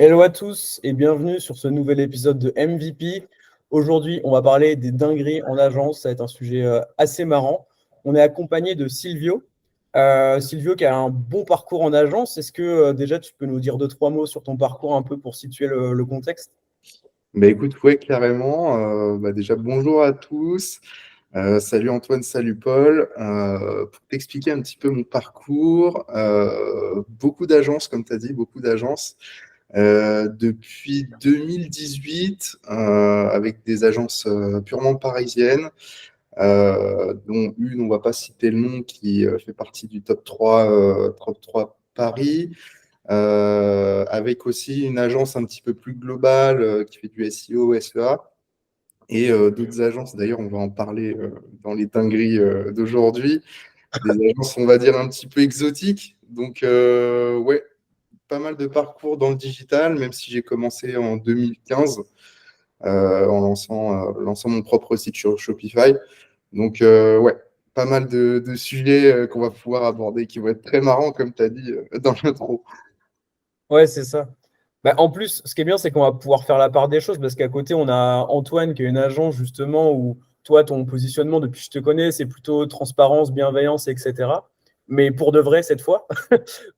Hello à tous et bienvenue sur ce nouvel épisode de MVP. Aujourd'hui, on va parler des dingueries en agence. Ça va être un sujet assez marrant. On est accompagné de Silvio. Silvio qui a un bon parcours en agence. Est-ce que déjà tu peux nous dire deux, trois mots sur ton parcours un peu pour situer le contexte? Écoute, ouais, carrément. Déjà, bonjour à tous. Salut Antoine, salut Paul. Pour t'expliquer un petit peu mon parcours, beaucoup d'agences, comme tu as dit, beaucoup d'agences. Depuis 2018, avec des agences purement parisiennes, dont une, on ne va pas citer le nom, qui fait partie du top 3 Paris. Avec aussi une agence un petit peu plus globale qui fait du SEO, SEA, et d'autres agences, d'ailleurs, on va en parler dans les dingueries d'aujourd'hui, des agences, on va dire, un petit peu exotiques. Donc, ouais, pas mal de parcours dans le digital, même si j'ai commencé en 2015 en lançant mon propre site sur Shopify. Donc, ouais, pas mal de sujets qu'on va pouvoir aborder qui vont être très marrants, comme tu as dit dans l'intro. Ouais, c'est ça. Bah, en plus, ce qui est bien, c'est qu'on va pouvoir faire la part des choses parce qu'à côté, on a Antoine qui est une agence justement où toi, ton positionnement depuis que je te connais, c'est plutôt transparence, bienveillance, etc. Mais pour de vrai cette fois,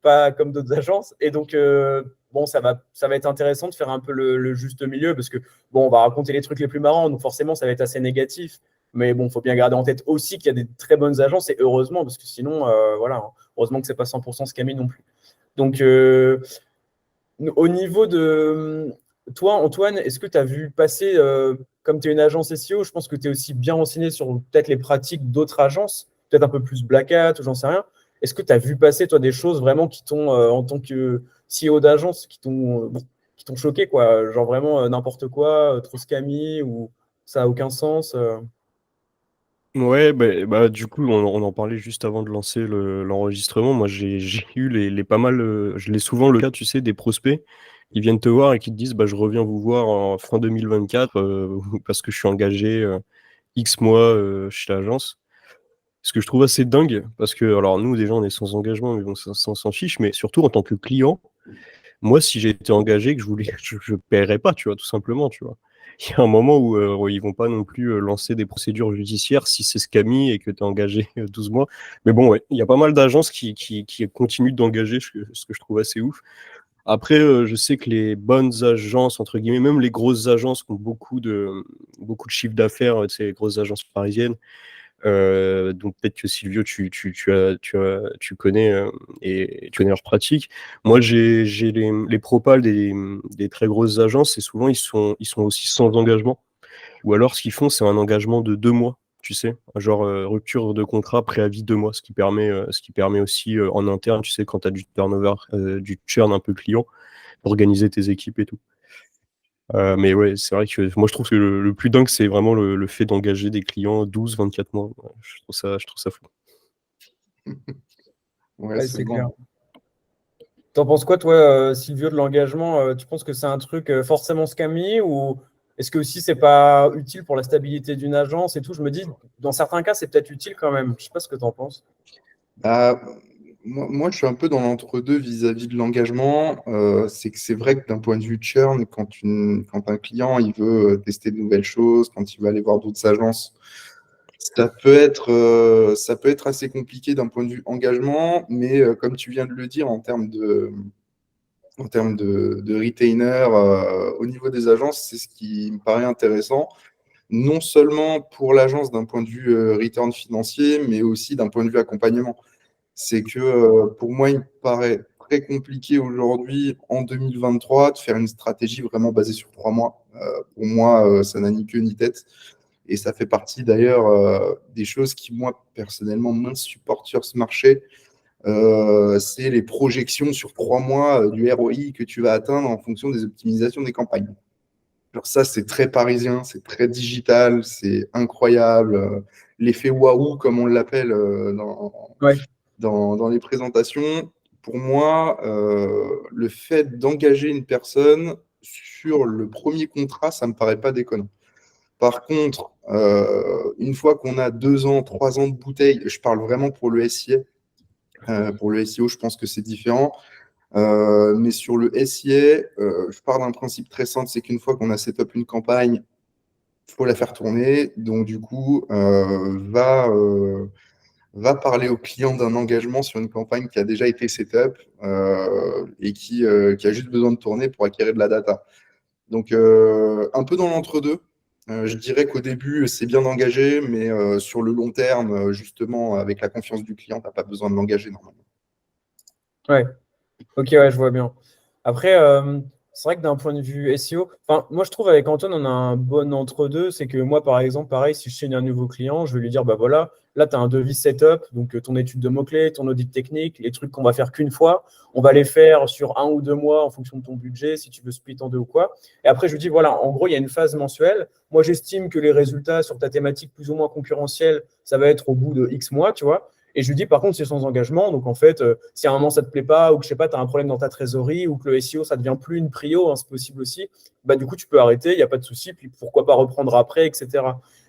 pas comme d'autres agences. Et donc, bon, ça va être intéressant de faire un peu le juste milieu parce que, bon, on va raconter les trucs les plus marrants, donc forcément, ça va être assez négatif. Mais bon, il faut bien garder en tête aussi qu'il y a des très bonnes agences et heureusement parce que sinon, voilà, hein, heureusement que c'est pas 100% scammy non plus. Donc, au niveau de toi, Antoine, est-ce que tu as vu passer, comme tu es une agence SEO, je pense que tu es aussi bien renseigné sur peut-être les pratiques d'autres agences, peut-être un peu plus Black Hat ou j'en sais rien. Est-ce que tu as vu passer, toi, des choses vraiment qui t'ont, en tant que CEO d'agence, qui t'ont choqué, quoi? Genre vraiment n'importe quoi, trop scammy ou ça n'a aucun sens Ouais, du coup, on en parlait juste avant de lancer l'enregistrement. Moi, j'ai eu les pas mal, je l'ai souvent le cas, tu sais, des prospects. Ils viennent te voir et qui te disent, bah, je reviens vous voir en fin 2024 parce que je suis engagé X mois chez l'agence. Ce que je trouve assez dingue, parce que, alors nous, déjà, on est sans engagement, mais bon, ça, on s'en fiche, mais surtout en tant que client, moi, si j'ai été engagé, que je voulais, je paierais pas, tu vois, tout simplement, tu vois. Il y a un moment où ils vont pas non plus lancer des procédures judiciaires si c'est scammy et que tu es engagé 12 mois. Mais bon, ouais, il y a pas mal d'agences qui continuent d'engager, ce que je trouve assez ouf. Après, je sais que les bonnes agences, entre guillemets, même les grosses agences qui ont beaucoup de chiffre d'affaires, ces grosses agences parisiennes, donc peut-être que Silvio, tu connais et tu connais leurs pratiques. Moi, j'ai les propals des très grosses agences et souvent ils sont aussi sans engagement. Ou alors ce qu'ils font, c'est un engagement de 2 mois, tu sais, genre rupture de contrat, préavis 2 mois, ce qui permet aussi en interne, tu sais, quand tu as du turnover, du churn un peu client, d'organiser tes équipes et tout. Mais ouais, c'est vrai que moi je trouve que le plus dingue, c'est vraiment le fait d'engager des clients 12, 24 mois. Ouais, je trouve ça fou. Ouais, Ouais, c'est c'est clair. bon. T'en penses quoi, toi, Silvio, de l'engagement? Tu penses que c'est un truc forcément scammy ou est-ce que aussi c'est pas utile pour la stabilité d'une agence et tout? Je me dis, dans certains cas, c'est peut-être utile quand même. Je sais pas ce que tu en penses. Bah, moi, je suis un peu dans l'entre-deux vis-à-vis de l'engagement. C'est que c'est vrai que d'un point de vue churn, quand un client il veut tester de nouvelles choses, quand il veut aller voir d'autres agences, ça peut être assez compliqué d'un point de vue engagement, mais comme tu viens de le dire, en termes de retainer, au niveau des agences, c'est ce qui me paraît intéressant, non seulement pour l'agence d'un point de vue return financier, mais aussi d'un point de vue accompagnement. C'est que pour moi, il me paraît très compliqué aujourd'hui, en 2023, de faire une stratégie vraiment basée sur 3 mois. Pour moi, ça n'a ni queue ni tête. Et ça fait partie d'ailleurs des choses qui, moi, personnellement, m'insupportent sur ce marché. C'est les projections sur 3 mois du ROI que tu vas atteindre en fonction des optimisations des campagnes. Alors ça, c'est très parisien, c'est très digital, c'est incroyable. L'effet waouh, comme on l'appelle Ouais. dans les présentations, pour moi, le fait d'engager une personne sur le premier contrat, ça ne me paraît pas déconnant. Par contre, une fois qu'on a 2 ans, 3 ans de bouteille, je parle vraiment pour le SIA. Pour le SEO, je pense que c'est différent. Mais sur le SIA, je pars d'un principe très simple, c'est qu'une fois qu'on a set up une campagne, il faut la faire tourner. Donc, du coup, va parler au client d'un engagement sur une campagne qui a déjà été set up et qui a juste besoin de tourner pour acquérir de la data. Donc, un peu dans l'entre-deux. Je dirais qu'au début, c'est bien d'engager, mais sur le long terme, justement, avec la confiance du client, tu n'as pas besoin de l'engager normalement. Ouais. Ok, ouais, je vois bien. Après, c'est vrai que d'un point de vue SEO, enfin, moi je trouve avec Antoine, on a un bon entre-deux. C'est que moi, par exemple, pareil, si je signe un nouveau client, je vais lui dire, bah voilà, là, tu as un devis setup, donc ton étude de mots-clés, ton audit technique, les trucs qu'on va faire qu'une fois, on va les faire sur 1 ou 2 mois en fonction de ton budget, si tu veux split en deux ou quoi. Et après, je lui dis, voilà, en gros, il y a une phase mensuelle. Moi, j'estime que les résultats sur ta thématique plus ou moins concurrentielle, ça va être au bout de X mois, tu vois. Et je lui dis, par contre, c'est sans engagement. Donc, en fait, si à un moment ça ne te plaît pas ou que je sais pas, tu as un problème dans ta trésorerie ou que le SEO, ça ne devient plus une prio, hein, c'est possible aussi, bah, du coup, tu peux arrêter, il n'y a pas de souci. Puis pourquoi pas reprendre après, etc.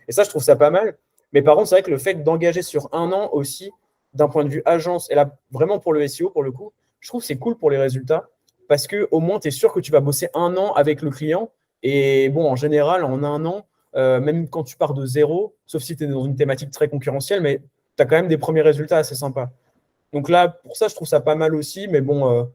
Et ça, je trouve ça pas mal. Mais par contre, c'est vrai que le fait d'engager sur 1 an aussi, d'un point de vue agence, et là, vraiment pour le SEO, pour le coup, je trouve que c'est cool pour les résultats parce qu'au moins, tu es sûr que tu vas bosser 1 an avec le client. Et bon, en général, en 1 an, même quand tu pars de zéro, sauf si tu es dans une thématique très concurrentielle, mais tu as quand même des premiers résultats assez sympas. Donc là, pour ça, je trouve ça pas mal aussi. Mais bon,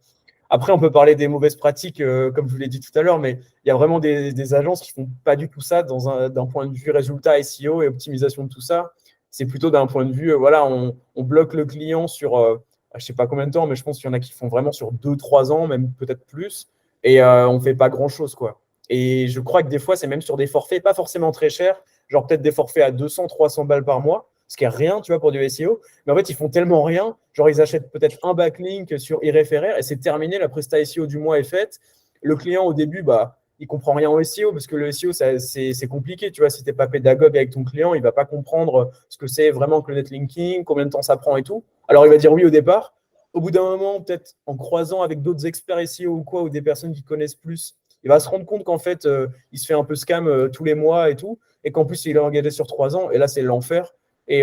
après, on peut parler des mauvaises pratiques, comme je vous l'ai dit tout à l'heure, mais il y a vraiment des agences qui font pas du tout ça d'un point de vue résultat SEO et optimisation de tout ça. C'est plutôt d'un point de vue, voilà, on bloque le client sur, je sais pas combien de temps, mais je pense qu'il y en a qui font vraiment sur 2, 3 ans, même peut-être plus, et on fait pas grand-chose, quoi. Et je crois que des fois, c'est même sur des forfaits pas forcément très chers, genre peut-être des forfaits à 200, 300 balles par mois, ce qui est rien, tu vois, pour du SEO. Mais en fait, ils font tellement rien. Genre, ils achètent peut-être un backlink sur iRéféraire et c'est terminé. La presta SEO du mois est faite. Le client, au début, bah, il comprend rien au SEO parce que le SEO, c'est compliqué. Tu vois, si tu n'es pas pédagogue avec ton client, il ne va pas comprendre ce que c'est vraiment que le netlinking, combien de temps ça prend et tout. Alors, il va dire oui au départ. Au bout d'un moment, peut-être en croisant avec d'autres experts SEO ou quoi, ou des personnes qui connaissent plus, il va se rendre compte qu'en fait, il se fait un peu scam tous les mois et tout. Et qu'en plus, il est engagé sur 3 ans. Et là, c'est l'enfer. Et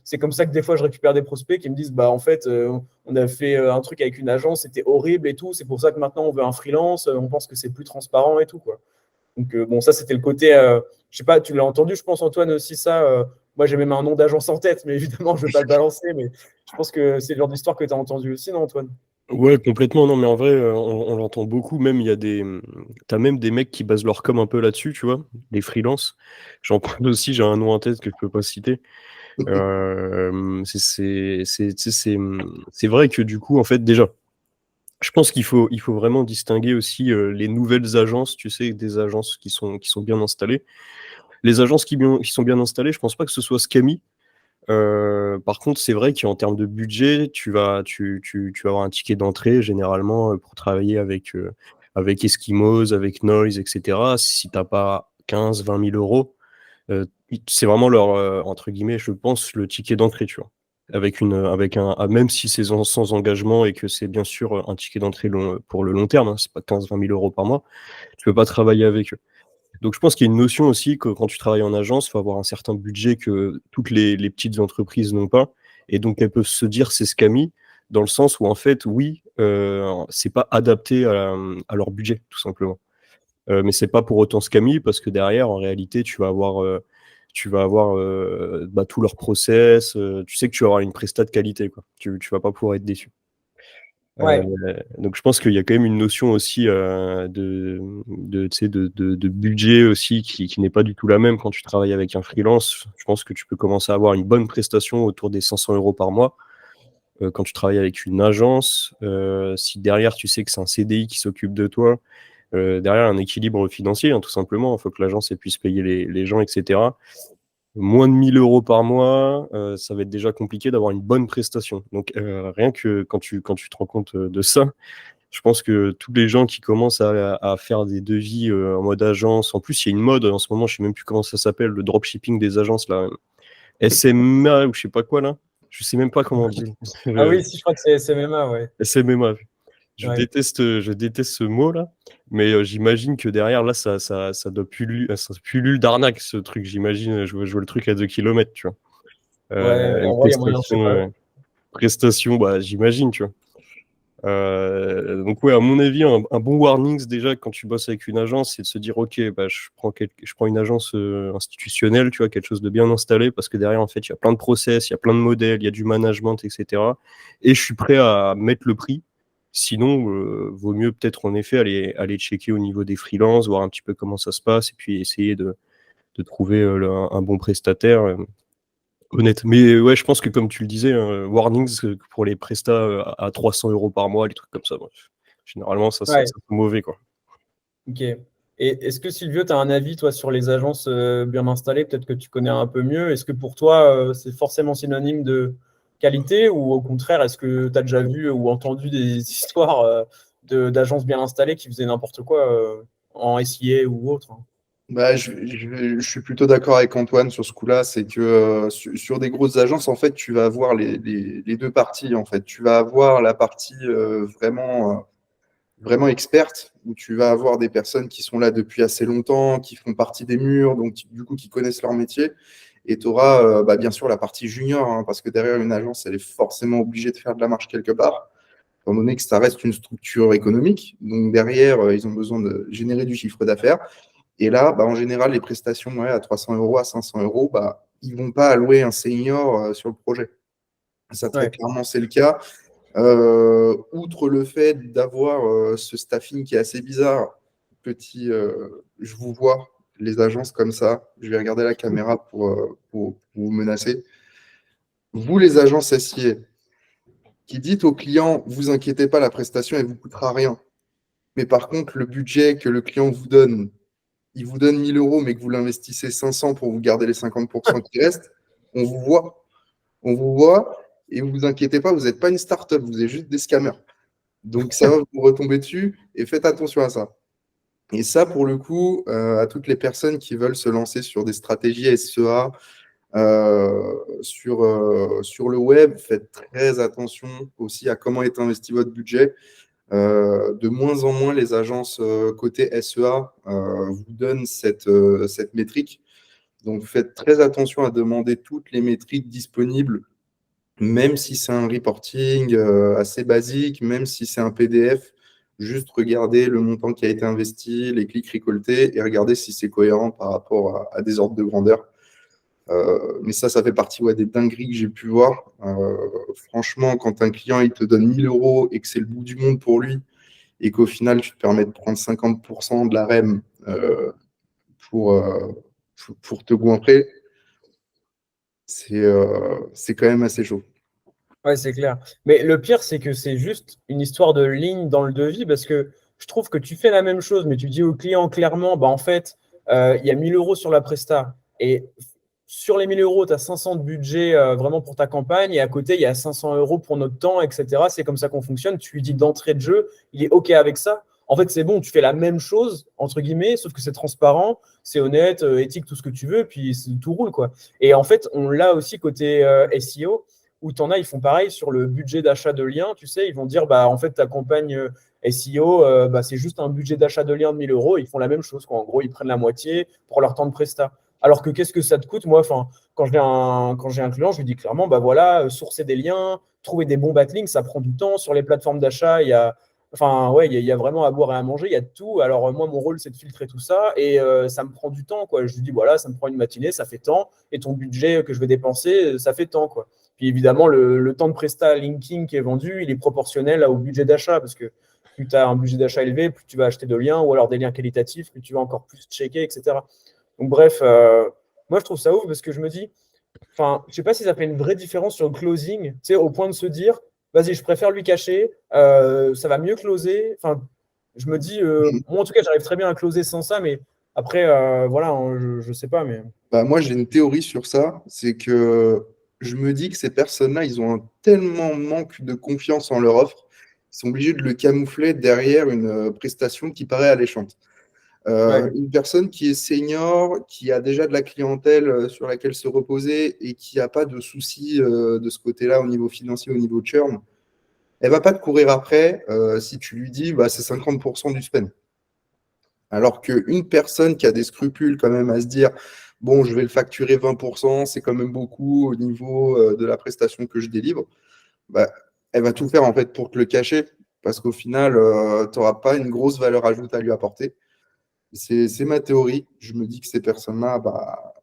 c'est comme ça que des fois, je récupère des prospects qui me disent, bah en fait, on a fait un truc avec une agence, c'était horrible et tout. C'est pour ça que maintenant, on veut un freelance. On pense que c'est plus transparent et tout, quoi. Donc, bon, ça, c'était le côté, je sais pas, tu l'as entendu, je pense, Antoine, aussi, ça. Moi, j'ai même un nom d'agence en tête, mais évidemment, je ne vais pas le balancer. Mais je pense que c'est le genre d'histoire que tu as entendu aussi, non, Antoine? Ouais, complètement. Non, mais en vrai, on l'entend beaucoup. Même, il y a t'as même des mecs qui basent leur com un peu là-dessus, tu vois, des freelances. J'en parle aussi, j'ai un nom en tête que je peux pas citer. C'est vrai que du coup, en fait, déjà, je pense qu'il faut vraiment distinguer aussi les nouvelles agences, tu sais, des agences qui sont bien installées. Les agences qui sont bien installées, je pense pas que ce soit Scammy. Par contre, c'est vrai qu'en termes de budget, tu vas avoir un ticket d'entrée généralement pour travailler avec Eskimos, avec Noise, etc. Si t'as pas 15 000 à 20 000 euros, c'est vraiment leur, entre guillemets, je pense, le ticket d'entrée, tu vois. Même si c'est sans engagement et que c'est bien sûr un ticket d'entrée pour le long terme, hein, c'est pas 15 000 à 20 000 euros par mois, tu peux pas travailler avec eux. Donc je pense qu'il y a une notion aussi que quand tu travailles en agence, il faut avoir un certain budget que toutes les petites entreprises n'ont pas. Et donc elles peuvent se dire c'est scammy, dans le sens où en fait, oui, c'est pas adapté à leur budget, tout simplement. Mais c'est pas pour autant scammy parce que derrière, en réalité, tu vas avoir bah, tout leur process. Tu sais que tu vas avoir une prestat de qualité, quoi. Tu vas pas pouvoir être déçu. Ouais, Donc je pense qu'il y a quand même une notion aussi tu sais, de budget aussi qui n'est pas du tout la même quand tu travailles avec un freelance. Je pense que tu peux commencer à avoir une bonne prestation autour des 500 euros par mois. Quand tu travailles avec une agence, si derrière tu sais que c'est un CDI qui s'occupe de toi, derrière un équilibre financier, hein, tout simplement, il faut que l'agence puisse payer les gens, etc. Moins de 1 000 euros par mois, ça va être déjà compliqué d'avoir une bonne prestation. Donc rien que quand tu te rends compte de ça, je pense que tous les gens qui commencent à faire des devis en mode agence, en plus il y a une mode en ce moment, je sais même plus comment ça s'appelle, le dropshipping des agences là, SMA ou je sais pas quoi là, je sais même pas comment on dit. ah oui, si, je crois que c'est SMMA, ouais. SMA. Ouais, Je déteste ce mot-là, mais j'imagine que derrière, là, ça doit ça pullule d'arnaque, ce truc. J'imagine, je vois le truc à 2 kilomètres, tu vois. ouais, Une en vrai, il y a moyen, je sais pas. prestation, bah, j'imagine, tu vois. Donc ouais, à mon avis, un bon warnings déjà quand tu bosses avec une agence, c'est de se dire ok, bah, je prends une agence institutionnelle, tu vois, quelque chose de bien installé, parce que derrière en fait il y a plein de process, il y a plein de modèles, il y a du management, etc. Et je suis prêt à mettre le prix. Sinon, vaut mieux peut-être en effet aller checker au niveau des freelances, voir un petit peu comment ça se passe, et puis essayer de trouver un bon prestataire. Honnête. Mais ouais, je pense que comme tu le disais, warnings pour les prestats à 300 € par mois, les trucs comme ça. Bref. Généralement, ça Ouais, c'est mauvais, quoi. ok. Et est-ce que Silvio, tu as un avis, toi, sur les agences bien installées? Peut-être que tu connais un peu mieux. Est-ce que pour toi, c'est forcément synonyme de qualité ou au contraire, est-ce que tu as déjà vu ou entendu des histoires d'agences bien installées qui faisaient n'importe quoi en SIA ou autre, hein? Bah, je suis plutôt d'accord avec Antoine sur ce coup-là. C'est que sur des grosses agences, en fait, tu vas avoir les deux parties. En fait, tu vas avoir la partie vraiment experte, où tu vas avoir des personnes qui sont là depuis assez longtemps, qui font partie des murs, donc du coup qui connaissent leur métier. Et tu auras bien sûr la partie junior, hein, parce que derrière une agence, elle est forcément obligée de faire de la marche quelque part, étant donné que ça reste une structure économique. Donc derrière, ils ont besoin de générer du chiffre d'affaires. Et là, en général, les prestations à 300 €, à 500 €, ils ne vont pas allouer un senior sur le projet. Ça, très Ouais, clairement, c'est le cas. Outre le fait d'avoir ce staffing qui est assez bizarre, je vous vois, les agences comme ça, je vais regarder la caméra pour vous menacer. Vous, les agences SIA, qui dites aux clients, vous inquiétez pas, la prestation, elle ne vous coûtera rien. Mais par contre, le budget que le client vous donne, il vous donne 1 000 €, mais que vous l'investissez 500 pour vous garder les 50% qui restent, on vous voit. On vous voit et vous inquiétez pas, vous n'êtes pas une start-up, vous êtes juste des scammers. Donc ça va vous retomber dessus et faites attention à ça. Et ça, pour le coup, à toutes les personnes qui veulent se lancer sur des stratégies SEA, sur le web, faites très attention aussi à comment est investi votre budget. De moins en moins, les agences côté SEA vous donnent cette métrique. Donc faites très attention à demander toutes les métriques disponibles, même si c'est un reporting assez basique, même si c'est un PDF, juste regardez le montant qui a été investi, les clics récoltés et regardez si c'est cohérent par rapport à des ordres de grandeur. Mais ça fait partie des dingueries que j'ai pu voir. Franchement, quand un client il te donne 1 000 € et que c'est le bout du monde pour lui et qu'au final tu te permets de prendre 50% de la REM pour, euh, pour te goinfrer, c'est quand même assez chaud. ouais, c'est clair. Mais le pire, c'est que c'est juste une histoire de ligne dans le devis parce que je trouve que tu fais la même chose, mais tu dis au client clairement, bah, en fait, il y a 1 000 € sur la presta. Et sur les 1 000 €, tu as 500 de budget vraiment pour ta campagne. Et à côté, il y a 500 € pour notre temps, etc. C'est comme ça qu'on fonctionne. Tu lui dis d'entrée de jeu, il est OK avec ça. En fait, c'est bon, tu fais la même chose, entre guillemets, sauf que c'est transparent, c'est honnête, éthique, tout ce que tu veux, puis tout roule, quoi. Et en fait, on l'a aussi côté SEO où tu en as, ils font pareil sur le budget d'achat de liens. Tu sais, ils vont dire, bah, en fait, ta campagne SEO, bah, c'est juste un budget d'achat de liens de 1 000 €. Ils font la même chose, quoi. En gros, ils prennent la moitié pour leur temps de prestat. Alors que qu'est-ce que ça te coûte? Moi, quand j'ai un client, je lui dis clairement, bah voilà, sourcer des liens, trouver des bons backlinks, ça prend du temps. Sur les plateformes d'achat, il y a vraiment à boire et à manger, il y a de tout. Alors, moi, mon rôle, c'est de filtrer tout ça et ça me prend du temps, quoi. Je lui dis, voilà, ça me prend une matinée, ça fait tant, et ton budget que je vais dépenser, ça fait tant, quoi. Puis évidemment, le temps de prestat linking qui est vendu, il est proportionnel au budget d'achat parce que plus tu as un budget d'achat élevé, plus tu vas acheter de liens ou alors des liens qualitatifs, plus tu vas encore plus checker, etc. Donc, bref, moi, je trouve ça ouf parce que je me dis, enfin, je sais pas si ça fait une vraie différence sur le closing, tu sais, au point de se dire, vas-y, je préfère lui cacher, ça va mieux closer. Enfin, je me dis, moi, en tout cas, j'arrive très bien à closer sans ça, mais après, voilà, hein, je sais pas, mais. Moi, j'ai une théorie sur ça, c'est que je me dis que ces personnes-là, ils ont un tellement manque de confiance en leur offre, ils sont obligés de le camoufler derrière une prestation qui paraît alléchante. Ouais, Une personne qui est senior, qui a déjà de la clientèle sur laquelle se reposer et qui n'a pas de soucis de ce côté-là au niveau financier, au niveau churn, elle va pas te courir après si tu lui dis c'est 50% du spend. Alors qu'une personne qui a des scrupules quand même à se dire, bon, je vais le facturer 20%, c'est quand même beaucoup au niveau de la prestation que je délivre, bah, elle va tout faire en fait pour te le cacher. parce qu'au final, tu n'auras pas une grosse valeur ajoutée à lui apporter. C'est ma théorie. Je me dis que ces personnes-là, bah,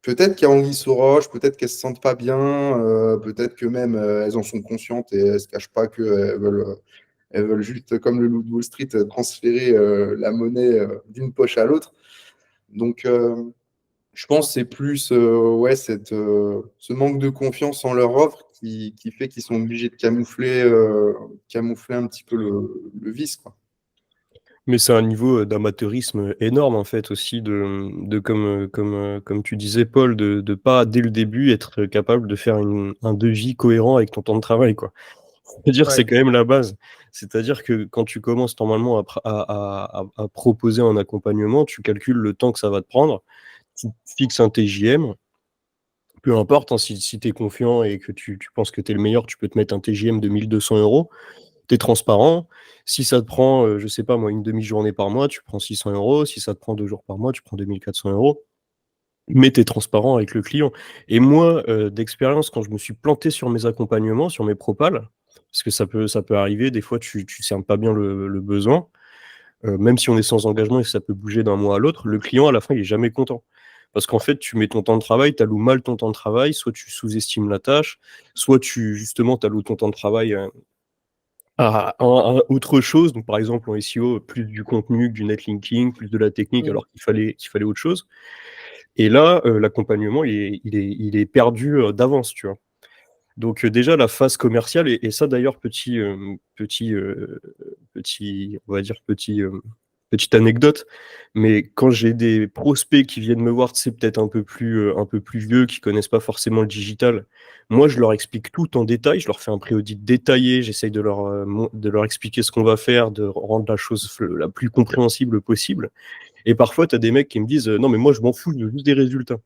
peut-être qu'il y a anguille sous roche, peut-être qu'elles ne se sentent pas bien, peut-être que même elles en sont conscientes et elles ne se cachent pas elles veulent juste, comme le loup de Wall Street, transférer la monnaie d'une poche à l'autre. Donc, je pense que c'est plus ouais, ce manque de confiance en leur offre qui fait qu'ils sont obligés de camoufler un petit peu le vice, quoi. Mais c'est un niveau d'amateurisme énorme en fait aussi comme tu disais Paul, de pas dès le début être capable de faire un devis cohérent avec ton temps de travail, quoi. C'est-à-dire, c'est Ouais. quand même la base. C'est-à-dire que quand tu commences normalement à proposer un accompagnement, tu calcules le temps que ça va te prendre, tu fixes un TJM, peu importe, hein, si tu es confiant et que tu penses que tu es le meilleur, tu peux te mettre un TJM de 1 200 €. Tu es transparent. Si ça te prend, je sais pas moi, une demi-journée par mois, tu prends 600 €. Si ça te prend 2 jours par mois, tu prends 2 400 €. Mais tu es transparent avec le client. Et moi, d'expérience, quand je me suis planté sur mes accompagnements, sur mes propals, parce que ça peut arriver, des fois tu cernes pas bien le besoin, même si on est sans engagement et que ça peut bouger d'un mois à l'autre, le client à la fin il est jamais content. Parce qu'en fait, tu mets ton temps de travail, tu alloues mal ton temps de travail, soit tu sous-estimes la tâche, soit justement, tu alloues ton temps de travail à autre chose. Donc, par exemple, en SEO, plus du contenu, que du netlinking, plus de la technique, Mm. alors qu'il fallait autre chose. Et là, l'accompagnement, il est perdu d'avance, tu vois. Donc, déjà, la phase commerciale, et ça d'ailleurs, on va dire petite anecdote, mais quand j'ai des prospects qui viennent me voir, tu sais, peut-être un peu plus vieux, qui connaissent pas forcément le digital, moi, je leur explique tout en détail, je leur fais un pré-audit détaillé, j'essaye de leur expliquer ce qu'on va faire, de rendre la chose la plus compréhensible possible. Et parfois, tu as des mecs qui me disent non, mais moi, je m'en fous, je veux juste des résultats.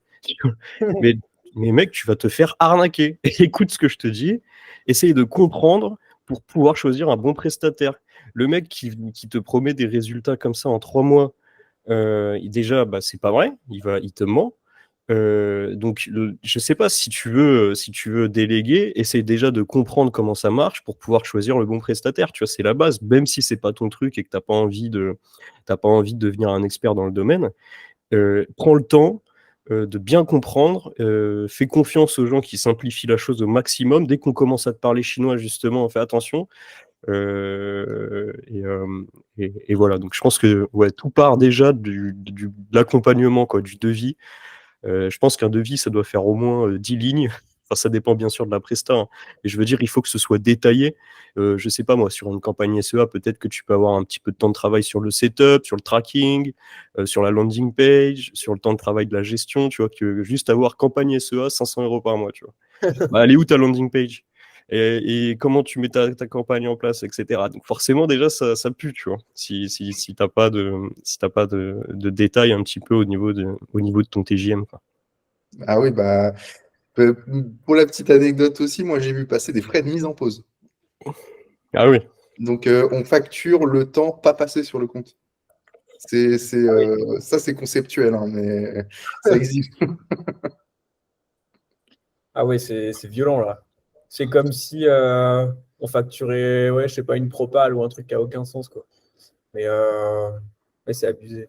Mais, mais mec, tu vas te faire arnaquer. Écoute ce que je te dis, essaye de comprendre pour pouvoir choisir un bon prestataire. Le mec qui te promet des résultats comme ça en 3 mois, déjà, bah, c'est pas vrai, il te ment. Donc, je sais pas, si tu veux déléguer, essaye déjà de comprendre comment ça marche pour pouvoir choisir le bon prestataire. Tu vois, c'est la base, même si c'est pas ton truc et que t'as pas envie de devenir un expert dans le domaine. Prends le temps de bien comprendre, fais confiance aux gens qui simplifient la chose au maximum. Dès qu'on commence à te parler chinois, justement, fais attention. Et voilà, donc je pense que ouais, tout part déjà de l'accompagnement, quoi, du devis. Je pense qu'un devis, ça doit faire au moins 10 lignes. Enfin, ça dépend bien sûr de la presta, hein. Et je veux dire, il faut que ce soit détaillé. Je sais pas moi, sur une campagne SEA, peut-être que tu peux avoir un petit peu de temps de travail sur le setup, sur le tracking, sur la landing page, sur le temps de travail de la gestion. Tu vois, que juste avoir campagne SEA, 500 € par mois, tu vois. Bah, elle est où ta landing page? Et comment tu mets ta campagne en place, etc. Donc forcément, déjà, ça pue, tu vois, si t'as pas de détails un petit peu au niveau de ton TJM, quoi. Ah oui, bah, euh, pour la petite anecdote aussi, moi j'ai vu passer des frais de mise en pause. Ah oui. Donc on facture le temps pas passé sur le compte. Ça, c'est conceptuel, hein, mais ça existe. Ah ouais, c'est violent là. C'est comme si on facturait, ouais, je sais pas, une propale ou un truc qui a aucun sens, quoi. Mais ouais, c'est abusé.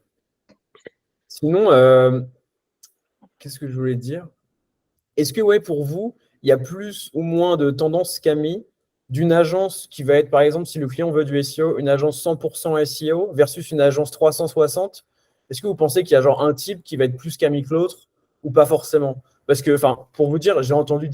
Sinon, qu'est-ce que je voulais dire? Est-ce que, ouais, pour vous, il y a plus ou moins de tendance scammy d'une agence qui va être, par exemple, si le client veut du SEO, une agence 100% SEO versus une agence 360? Est-ce que vous pensez qu'il y a genre un type qui va être plus scammy que l'autre ou pas forcément? Parce que, enfin, pour vous dire, j'ai entendu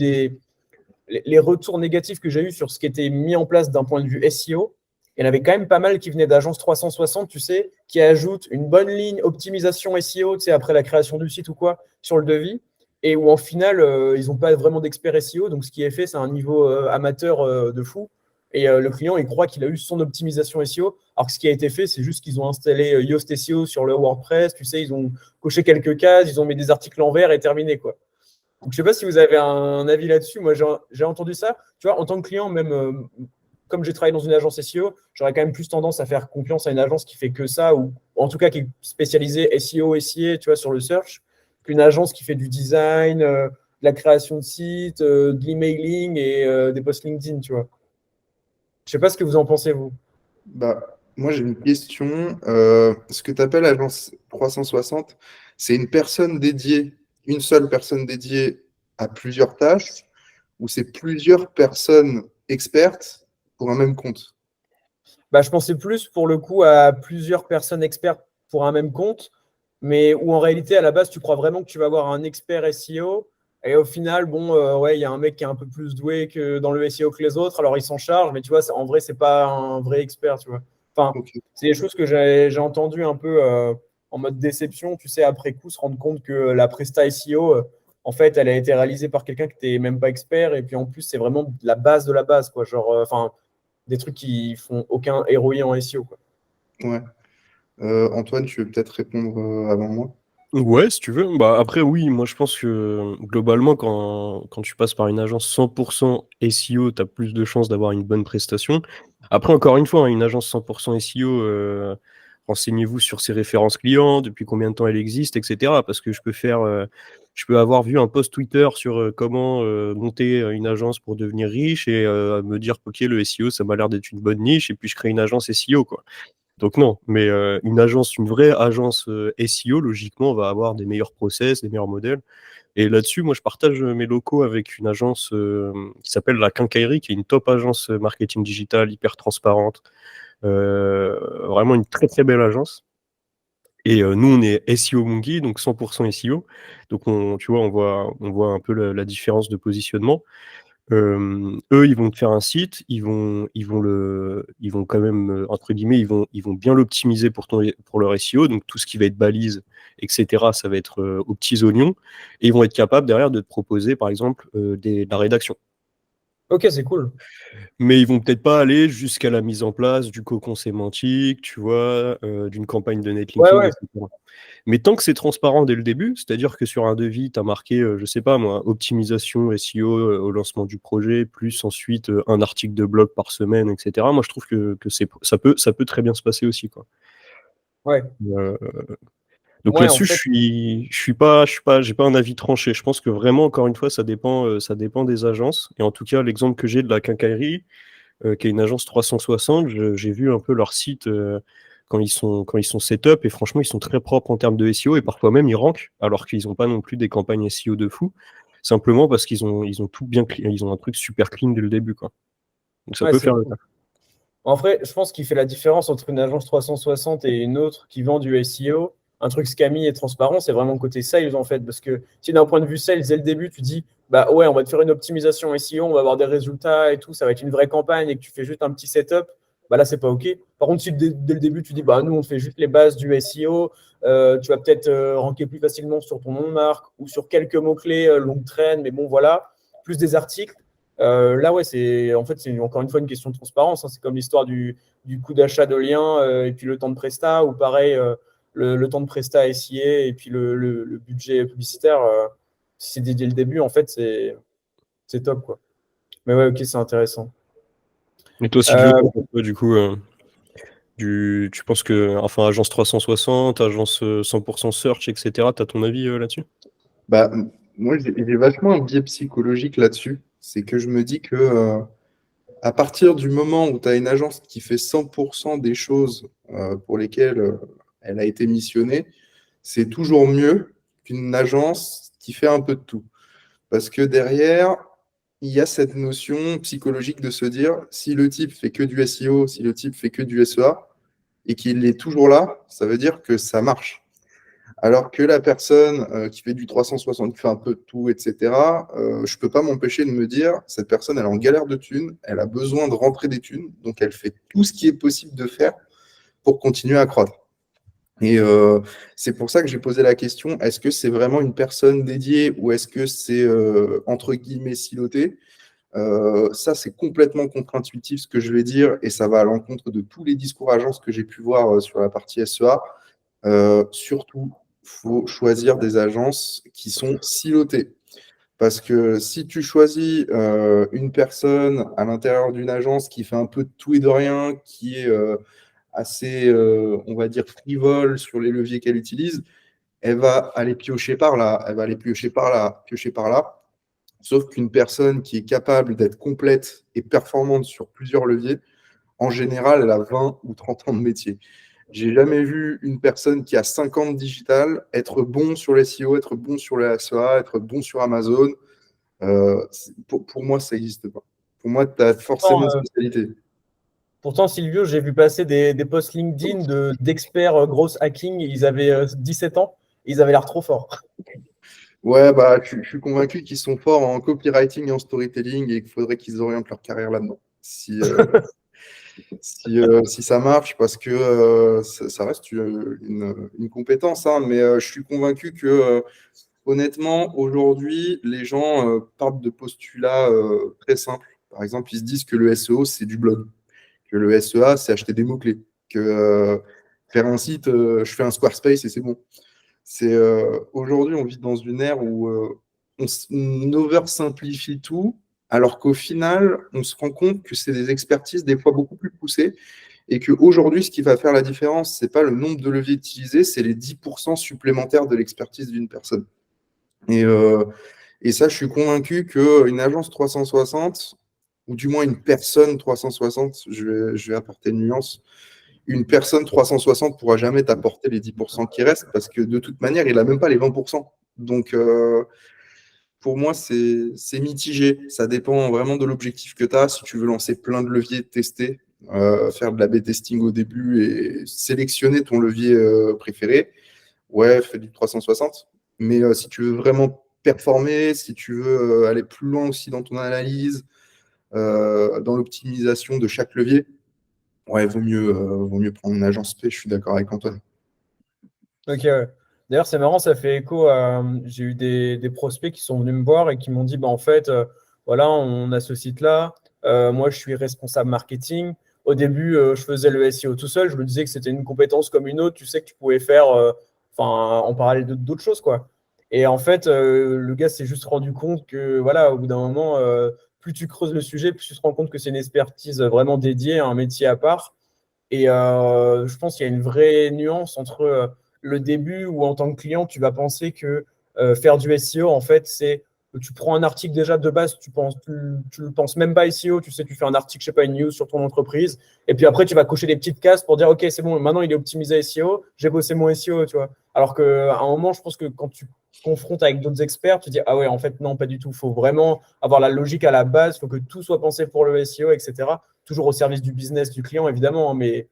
les retours négatifs que j'ai eus sur ce qui était mis en place d'un point de vue SEO. Il y en avait quand même pas mal qui venaient d'agences 360, tu sais, qui ajoutent une bonne ligne optimisation SEO, tu sais, après la création du site ou quoi, sur le devis et où en final, ils n'ont pas vraiment d'experts SEO. Donc, ce qui est fait, c'est un niveau amateur de fou. Et le client, il croit qu'il a eu son optimisation SEO. Alors que ce qui a été fait, c'est juste qu'ils ont installé Yoast SEO sur le WordPress. Tu sais, ils ont coché quelques cases, ils ont mis des articles en vert et terminé, quoi. Donc, je ne sais pas si vous avez un avis là-dessus. Moi, j'ai entendu ça. Tu vois, en tant que client, même comme j'ai travaillé dans une agence SEO, j'aurais quand même plus tendance à faire confiance à une agence qui fait que ça, ou en tout cas qui est spécialisée SEO, SIA, tu vois, sur le search, qu'une agence qui fait du design, de la création de sites, de l'emailing et des posts LinkedIn, tu vois. Je sais pas ce que vous en pensez, vous. Bah, moi, j'ai une question. Ce que tu appelles agence 360, c'est une personne dédiée, une seule personne dédiée à plusieurs tâches, ou c'est plusieurs personnes expertes pour un même compte? Bah, je pensais plus pour le coup à plusieurs personnes expertes pour un même compte, mais où en réalité, à la base, tu crois vraiment que tu vas avoir un expert SEO. Et au final, bon, ouais, il y a un mec qui est un peu plus doué que dans le SEO que les autres, alors il s'en charge, mais tu vois, en vrai, c'est pas un vrai expert, tu vois. Enfin, Ok. c'est des choses que j'ai entendues un peu en mode déception, tu sais, après coup, se rendre compte que la Presta SEO, en fait, elle a été réalisée par quelqu'un qui n'était même pas expert, et puis en plus, c'est vraiment la base de la base, quoi. Genre, enfin, des trucs qui font aucun ROI en SEO, quoi. Ouais. Antoine, tu veux peut-être répondre avant moi? Ouais, si tu veux. Bah, après, oui, moi je pense que globalement, quand tu passes par une agence 100% SEO, tu as plus de chances d'avoir une bonne prestation. Après, encore une fois, hein, une agence 100% SEO, renseignez-vous sur ses références clients, depuis combien de temps elle existe, etc. Parce que je peux avoir vu un post Twitter sur comment monter une agence pour devenir riche et me dire, OK, le SEO, ça m'a l'air d'être une bonne niche, et puis je crée une agence SEO, quoi. Donc non, mais une vraie agence SEO, logiquement, va avoir des meilleurs process, des meilleurs modèles. Et là-dessus, moi, je partage mes locaux avec une agence qui s'appelle La Quincaillerie, qui est une top agence marketing digital, hyper transparente. Vraiment une très très belle agence. Et nous, on est SEO Monkey, donc 100% SEO. Donc tu vois, on voit un peu la différence de positionnement. Eux, ils vont te faire un site, ils vont quand même, entre guillemets, ils vont bien l'optimiser pour leur SEO, donc tout ce qui va être balise, etc., ça va être aux petits oignons, et ils vont être capables derrière de te proposer, par exemple, de la rédaction. Ok, c'est cool. Mais ils vont peut-être pas aller jusqu'à la mise en place du cocon sémantique, tu vois, d'une campagne de Ouais, netlinking, ouais. etc. Mais tant que c'est transparent dès le début, c'est-à-dire que sur un devis, tu as marqué, je sais pas moi, optimisation SEO au lancement du projet, plus ensuite un article de blog par semaine, etc. Moi, je trouve que ça peut très bien se passer aussi, quoi. Ouais. Euh, donc Ouais, en là-dessus, fait, j'ai pas un avis tranché. Je pense que vraiment, encore une fois, ça dépend des agences. Et en tout cas, l'exemple que j'ai de la quincaillerie, qui est une agence 360. J'ai vu un peu leur site quand ils sont set-up et franchement, ils sont très propres en termes de SEO et parfois même ils rankent alors qu'ils n'ont pas non plus des campagnes SEO de fou, simplement parce ils ont tout bien, ils ont un truc super clean dès le début, quoi. Donc ça ouais, peut c'est faire le cool. taf. En vrai, je pense qu'il fait la différence entre une agence 360 et une autre qui vend du SEO. Un truc scammy et transparent, c'est vraiment le côté sales en fait. Parce que si d'un point de vue sales, dès le début, tu dis, bah ouais, on va te faire une optimisation SEO, on va avoir des résultats et tout, ça va être une vraie campagne et que tu fais juste un petit setup, bah là, c'est pas OK. Par contre, si dès le début, tu dis, bah nous, on fait juste les bases du SEO, tu vas peut-être ranker plus facilement sur ton nom de marque ou sur quelques mots-clés longue traîne, mais bon, voilà, plus des articles. Là, ouais, c'est encore une fois une question de transparence, hein. C'est comme l'histoire du coût d'achat de lien et puis le temps de Presta, ou pareil, le temps de Presta à SIA et puis le budget publicitaire. Si c'est dès le début, en fait, c'est top, quoi. Mais ouais, ok, c'est intéressant. Et toi, Silvio, Euh, t'en penses quoi, du coup, tu penses que, enfin, agence 360, agence 100% search, etc., t'as ton avis là-dessus? Bah, moi, j'ai vachement un biais psychologique là-dessus. C'est que je me dis que à partir du moment où tu as une agence qui fait 100% des choses pour lesquelles elle a été missionnée, c'est toujours mieux qu'une agence qui fait un peu de tout. Parce que derrière, il y a cette notion psychologique de se dire, si le type fait que du SEO, si le type fait que du SEA, et qu'il est toujours là, ça veut dire que ça marche. Alors que la personne qui fait du 360, qui fait un peu de tout, etc., je ne peux pas m'empêcher de me dire, cette personne, elle est en galère de thunes, elle a besoin de rentrer des thunes, donc elle fait tout ce qui est possible de faire pour continuer à croître. Et c'est pour ça que j'ai posé la question, est-ce que c'est vraiment une personne dédiée ou est-ce que c'est, entre guillemets, siloté? Ça, c'est complètement contre-intuitif ce que je vais dire et ça va à l'encontre de tous les discours agences que j'ai pu voir sur la partie SEA. Surtout, il faut choisir des agences qui sont silotées. Parce que si tu choisis une personne à l'intérieur d'une agence qui fait un peu de tout et de rien, qui est assez, on va dire, frivole sur les leviers qu'elle utilise, elle va aller piocher par là, elle va aller piocher par là, piocher par là. Sauf qu'une personne qui est capable d'être complète et performante sur plusieurs leviers, en général, elle a 20 ou 30 ans de métier. J'ai jamais vu une personne qui a 5 ans de digital être bon sur le SEO, être bon sur le SEA, être bon sur Amazon. Pour moi, ça n'existe pas. Pour moi, tu as forcément une spécialité. Pourtant, Silvio, j'ai vu passer des posts LinkedIn d'experts grosses hacking. Ils avaient 17 ans. Et ils avaient l'air trop forts. Ouais, bah, je suis convaincu qu'ils sont forts en copywriting et en storytelling et qu'il faudrait qu'ils orientent leur carrière là-dedans. Si ça marche, parce que ça reste une compétence, hein, mais je suis convaincu que, honnêtement, aujourd'hui, les gens partent de postulats très simples. Par exemple, ils se disent que le SEO, c'est du blog, que le SEA, c'est acheter des mots-clés, que faire un site, je fais un Squarespace et c'est bon. Aujourd'hui, on vit dans une ère où on oversimplifie tout, alors qu'au final, on se rend compte que c'est des expertises des fois beaucoup plus poussées et qu'aujourd'hui, ce qui va faire la différence, c'est pas le nombre de leviers utilisés, c'est les 10% supplémentaires de l'expertise d'une personne. Et ça, je suis convaincu qu'une agence 360, ou du moins une personne 360, je vais apporter une nuance, une personne 360 ne pourra jamais t'apporter les 10% qui restent parce que de toute manière, il n'a même pas les 20%. Donc, pour moi, c'est mitigé. Ça dépend vraiment de l'objectif que tu as. Si tu veux lancer plein de leviers, tester, faire de l'A/B testing au début et sélectionner ton levier préféré, ouais, fais du 360. Mais si tu veux vraiment performer, si tu veux aller plus loin aussi dans ton analyse, dans l'optimisation de chaque levier, ouais, vaut mieux prendre une agence P, je suis d'accord avec Antoine. Ok, ouais. D'ailleurs, c'est marrant, ça fait écho à. J'ai eu des prospects qui sont venus me voir et qui m'ont dit, bah, en fait, voilà, on a ce site-là. Moi, je suis responsable marketing. Au début, je faisais le SEO tout seul. Je me disais que c'était une compétence comme une autre. Tu sais que tu pouvais faire en parallèle d'autres choses, quoi. Et en fait, le gars s'est juste rendu compte que, voilà, au bout d'un moment, plus tu creuses le sujet, plus tu te rends compte que c'est une expertise vraiment dédiée à un métier à part. Et je pense qu'il y a une vraie nuance entre le début où en tant que client, tu vas penser que faire du SEO, en fait, c'est tu prends un article déjà de base, tu le penses même pas SEO, tu sais, tu fais un article, je sais pas, une news sur ton entreprise, et puis après, tu vas cocher des petites cases pour dire, OK, c'est bon, maintenant il est optimisé SEO, j'ai bossé mon SEO, tu vois. Alors qu'à un moment, je pense que quand tu confrontes avec d'autres experts, tu dis, ah ouais, en fait, non, pas du tout. Il faut vraiment avoir la logique à la base, il faut que tout soit pensé pour le SEO, etc. Toujours au service du business du client, évidemment, hein, mais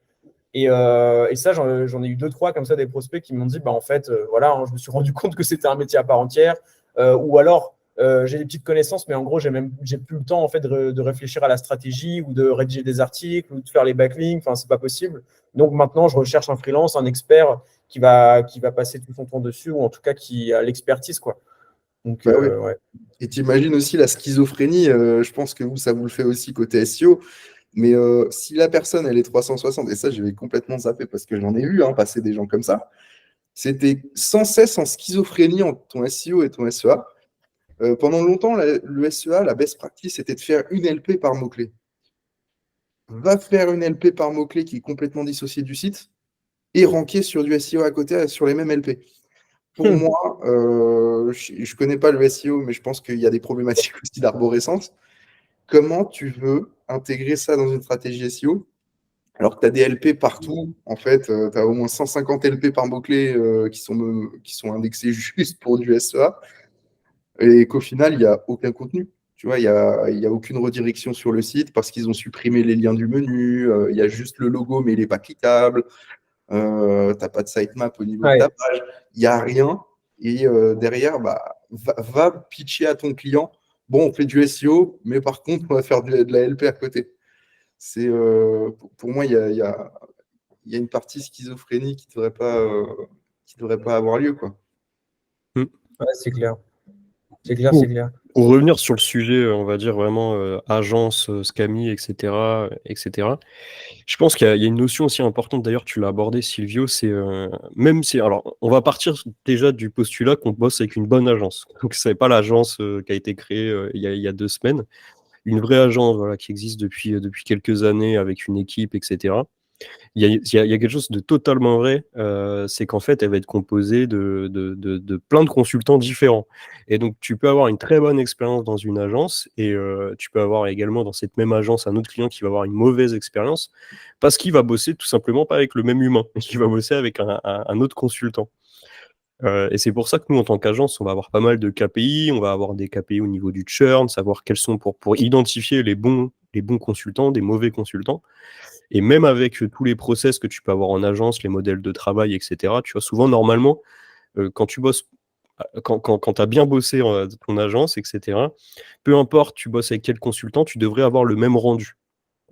et ça, j'en ai eu deux, trois comme ça, des prospects qui m'ont dit, bah, en fait, voilà, hein, je me suis rendu compte que c'était un métier à part entière. Ou alors, j'ai des petites connaissances, mais en gros, j'ai plus le temps en fait, de réfléchir à la stratégie ou de rédiger des articles ou de faire les backlinks. Enfin, c'est pas possible. Donc maintenant, je recherche un freelance, un expert qui va passer tout son temps dessus ou en tout cas qui a l'expertise, quoi. Donc, Bah oui. ouais. Et tu imagines aussi la schizophrénie, je pense que ça vous le fait aussi côté SEO. Mais si la personne, elle est 360, et ça, je vais complètement zapper parce que j'en ai vu passer des gens comme ça, c'était sans cesse en schizophrénie entre ton SEO et ton SEA. Pendant longtemps, le SEA, la best practice, c'était de faire une LP par mot-clé. Va faire une LP par mot-clé qui est complètement dissociée du site et ranker sur du SEO à côté sur les mêmes LP. Pour moi, je ne connais pas le SEO, mais je pense qu'il y a des problématiques aussi d'arborescence. Comment tu veux intégrer ça dans une stratégie SEO alors que tu as des LP partout? En fait, tu as au moins 150 LP par mot-clé qui sont indexés juste pour du SEA et qu'au final, il n'y a aucun contenu. Tu vois, il y a aucune redirection sur le site parce qu'ils ont supprimé les liens du menu. Il y a juste le logo, mais il n'est pas cliquable. Tu n'as pas de sitemap au niveau de ta page. Il n'y a rien. Et derrière, bah, va pitcher à ton client. Bon, on fait du SEO, mais par contre, on va faire de la LP à côté. Pour moi, il y a une partie schizophrénie qui devrait pas avoir lieu, quoi. Ouais, c'est clair. C'est clair, c'est clair. Pour revenir sur le sujet, on va dire vraiment agence, SCAMI, etc., etc. Je pense qu'il y a une notion aussi importante, d'ailleurs, tu l'as abordé, Silvio, c'est même si. Alors, on va partir déjà du postulat qu'on bosse avec une bonne agence. Donc, ce n'est pas l'agence qui a été créée il y a 2 semaines. Une vraie agence voilà, qui existe depuis quelques années avec une équipe, etc. Il y a quelque chose de totalement vrai, c'est qu'en fait, elle va être composée de plein de consultants différents. Et donc, tu peux avoir une très bonne expérience dans une agence et tu peux avoir également dans cette même agence un autre client qui va avoir une mauvaise expérience parce qu'il va bosser tout simplement pas avec le même humain, il va bosser avec un autre consultant. Et c'est pour ça que nous, en tant qu'agence, on va avoir pas mal de KPI, on va avoir des KPI au niveau du churn, savoir quels sont pour identifier les bons consultants, des mauvais consultants. Et même avec tous les process que tu peux avoir en agence, les modèles de travail, etc., tu vois, souvent, normalement, quand tu bosses, quand tu as bien bossé ton agence, etc., peu importe tu bosses avec quel consultant, tu devrais avoir le même rendu,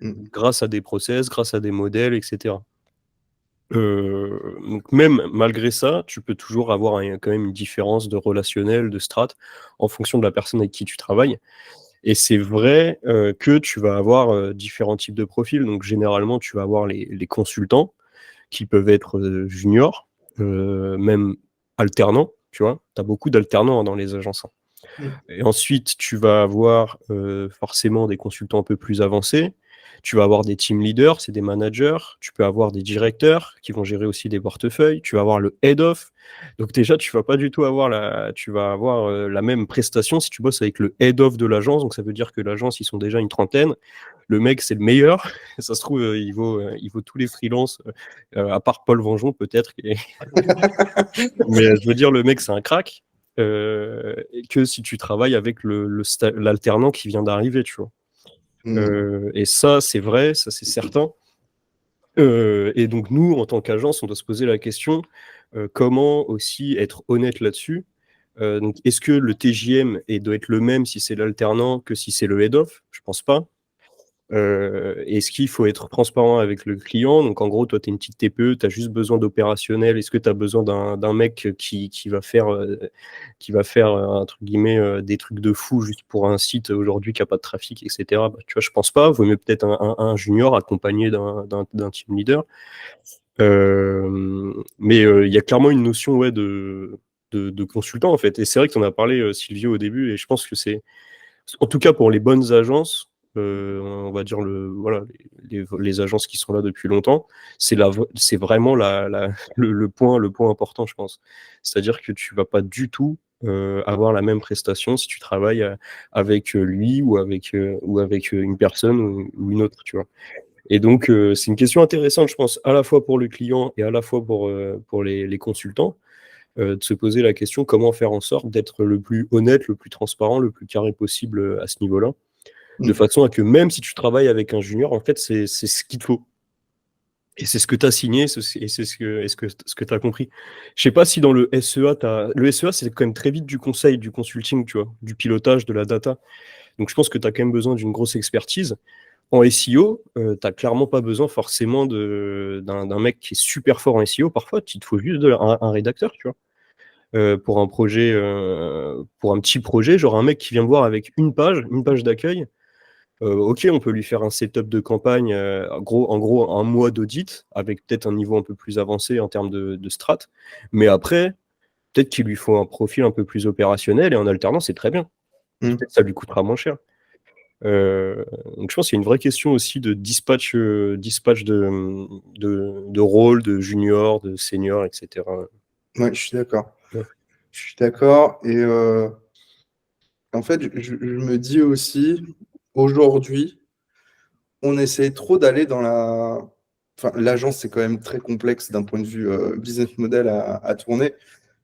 grâce à des process, grâce à des modèles, etc. Donc même malgré ça, tu peux toujours avoir quand même une différence de relationnel, de strat, en fonction de la personne avec qui tu travailles. Et c'est vrai que tu vas avoir différents types de profils. Donc généralement, tu vas avoir les consultants qui peuvent être juniors, même alternants, tu vois. Tu as beaucoup d'alternants dans les agences. Et ensuite, tu vas avoir forcément des consultants un peu plus avancés. Tu vas avoir des team leaders, c'est des managers. Tu peux avoir des directeurs qui vont gérer aussi des portefeuilles. Tu vas avoir le head of. Donc déjà, tu vas pas du tout avoir la même prestation si tu bosses avec le head of de l'agence. Donc ça veut dire que l'agence, ils sont déjà une trentaine. Le mec, c'est le meilleur. Ça se trouve, il vaut tous les freelances, à part Paul Vengeon peut-être. Mais je veux dire, le mec, c'est un crack. Que si tu travailles avec l'alternant qui vient d'arriver, tu vois. Et ça, c'est vrai, ça, c'est certain. Et donc, nous, en tant qu'agence, on doit se poser la question comment aussi être honnête là-dessus. Donc, est-ce que le TJM doit être le même si c'est l'alternant que si c'est le head-off? Je pense pas. Est-ce qu'il faut être transparent avec le client? Donc, en gros, toi, tu es une petite TPE, tu as juste besoin d'opérationnel. Est-ce que tu as besoin d'un mec qui va faire, entre guillemets, des trucs de fou juste pour un site aujourd'hui qui n'a pas de trafic, etc. Bah, tu vois, je pense pas. Vaut mieux peut-être un junior accompagné d'un team leader. Mais il y a clairement une notion de consultant, en fait. Et c'est vrai que tu en as parlé, Silvio, au début, et je pense que c'est, en tout cas pour les bonnes agences, on va dire voilà, les agences qui sont là depuis longtemps, c'est vraiment le point important, je pense. C'est-à-dire que tu vas pas du tout avoir la même prestation si tu travailles avec lui ou avec une personne ou une autre, tu vois. Et donc, c'est une question intéressante, je pense, à la fois pour le client et à la fois pour les consultants, de se poser la question comment faire en sorte d'être le plus honnête, le plus transparent, le plus carré possible à ce niveau-là, de façon à que même si tu travailles avec un junior, en fait, c'est ce qu'il te faut. Et c'est ce que tu as signé, et c'est ce que tu as compris. Je sais pas si dans le SEA, le SEA, c'est quand même très vite du conseil, du consulting, tu vois, du pilotage, de la data. Donc, je pense que tu as quand même besoin d'une grosse expertise. En SEO, tu n'as clairement pas besoin forcément d'un mec qui est super fort en SEO. Parfois, il te faut juste un rédacteur, tu vois. Pour un projet, pour un petit projet, genre un mec qui vient me voir avec une page d'accueil. Ok, on peut lui faire un setup de campagne, en gros un mois d'audit, avec peut-être un niveau un peu plus avancé en termes de strat. Mais après, peut-être qu'il lui faut un profil un peu plus opérationnel et en alternance, c'est très bien. Peut-être que ça lui coûtera moins cher. Donc je pense qu'il y a une vraie question aussi de dispatch de rôle, de junior, de senior, etc. Ouais, je suis d'accord. Ouais. Je suis d'accord. Et en fait, je me dis aussi, aujourd'hui, on essaie trop d'aller dans la. Enfin, l'agence, c'est quand même très complexe d'un point de vue business model à tourner.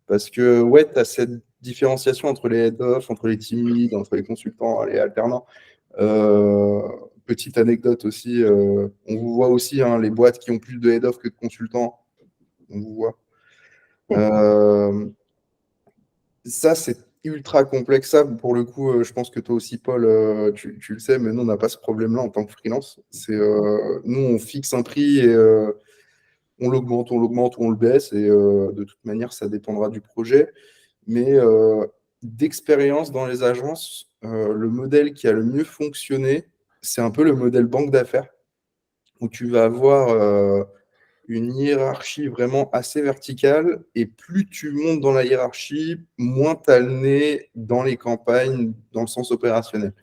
Parce que, ouais, tu as cette différenciation entre les head-off, entre les team leads, entre les consultants, les alternants. Petite anecdote aussi, on vous voit aussi, hein, les boîtes qui ont plus de head-off que de consultants, on vous voit. Ça, c'est ultra complexe. Ça, pour le coup, je pense que toi aussi, Paul, tu le sais, mais nous, on n'a pas ce problème-là en tant que freelance. Nous, on fixe un prix et on l'augmente ou on le baisse. Et de toute manière, ça dépendra du projet. Mais d'expérience dans les agences, le modèle qui a le mieux fonctionné, c'est un peu le modèle banque d'affaires, où tu vas avoir une hiérarchie vraiment assez verticale, et plus tu montes dans la hiérarchie, moins tu as le nez dans les campagnes, dans le sens opérationnel.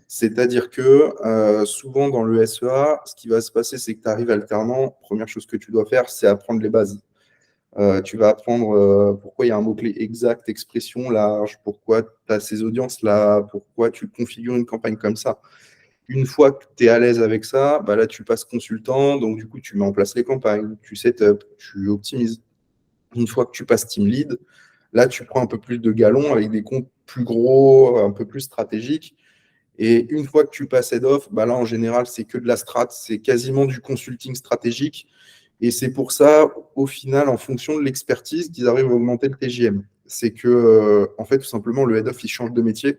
C'est-à-dire que souvent dans le SEA, ce qui va se passer, c'est que tu arrives alternant. Première chose que tu dois faire, c'est apprendre les bases. Tu vas apprendre pourquoi il y a un mot-clé exact, expression large, pourquoi tu as ces audiences-là, pourquoi tu configures une campagne comme ça. Une fois que tu es à l'aise avec ça, bah là, tu passes consultant, donc du coup, tu mets en place les campagnes, tu setup, tu optimises. Une fois que tu passes team lead, là, tu prends un peu plus de galons avec des comptes plus gros, un peu plus stratégiques. Et une fois que tu passes head off, bah là, en général, c'est que de la strat, c'est quasiment du consulting stratégique. Et c'est pour ça, au final, en fonction de l'expertise, qu'ils arrivent à augmenter le TJM. C'est que, en fait, tout simplement, le head off, il change de métier.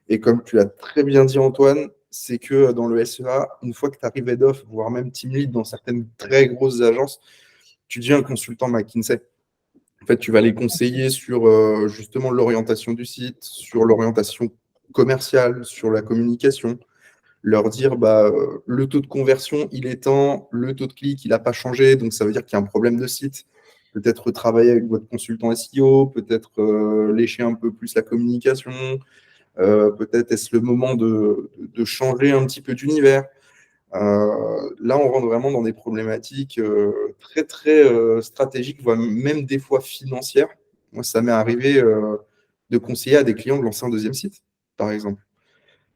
Et comme tu l'as très bien dit, Antoine, c'est que dans le SEA, une fois que tu arrives head off, voire même team lead dans certaines très grosses agences, tu deviens un consultant McKinsey. En fait, tu vas les conseiller sur justement l'orientation du site, sur l'orientation commerciale, sur la communication, leur dire le taux de conversion, il est temps, le taux de clic, il n'a pas changé, donc ça veut dire qu'il y a un problème de site. Peut-être travailler avec votre consultant SEO, peut-être lécher un peu plus la communication, peut-être est-ce le moment de changer un petit peu d'univers. Là, on rentre vraiment dans des problématiques très, très stratégiques, voire même des fois financières. Moi, ça m'est arrivé de conseiller à des clients de lancer un deuxième site, par exemple.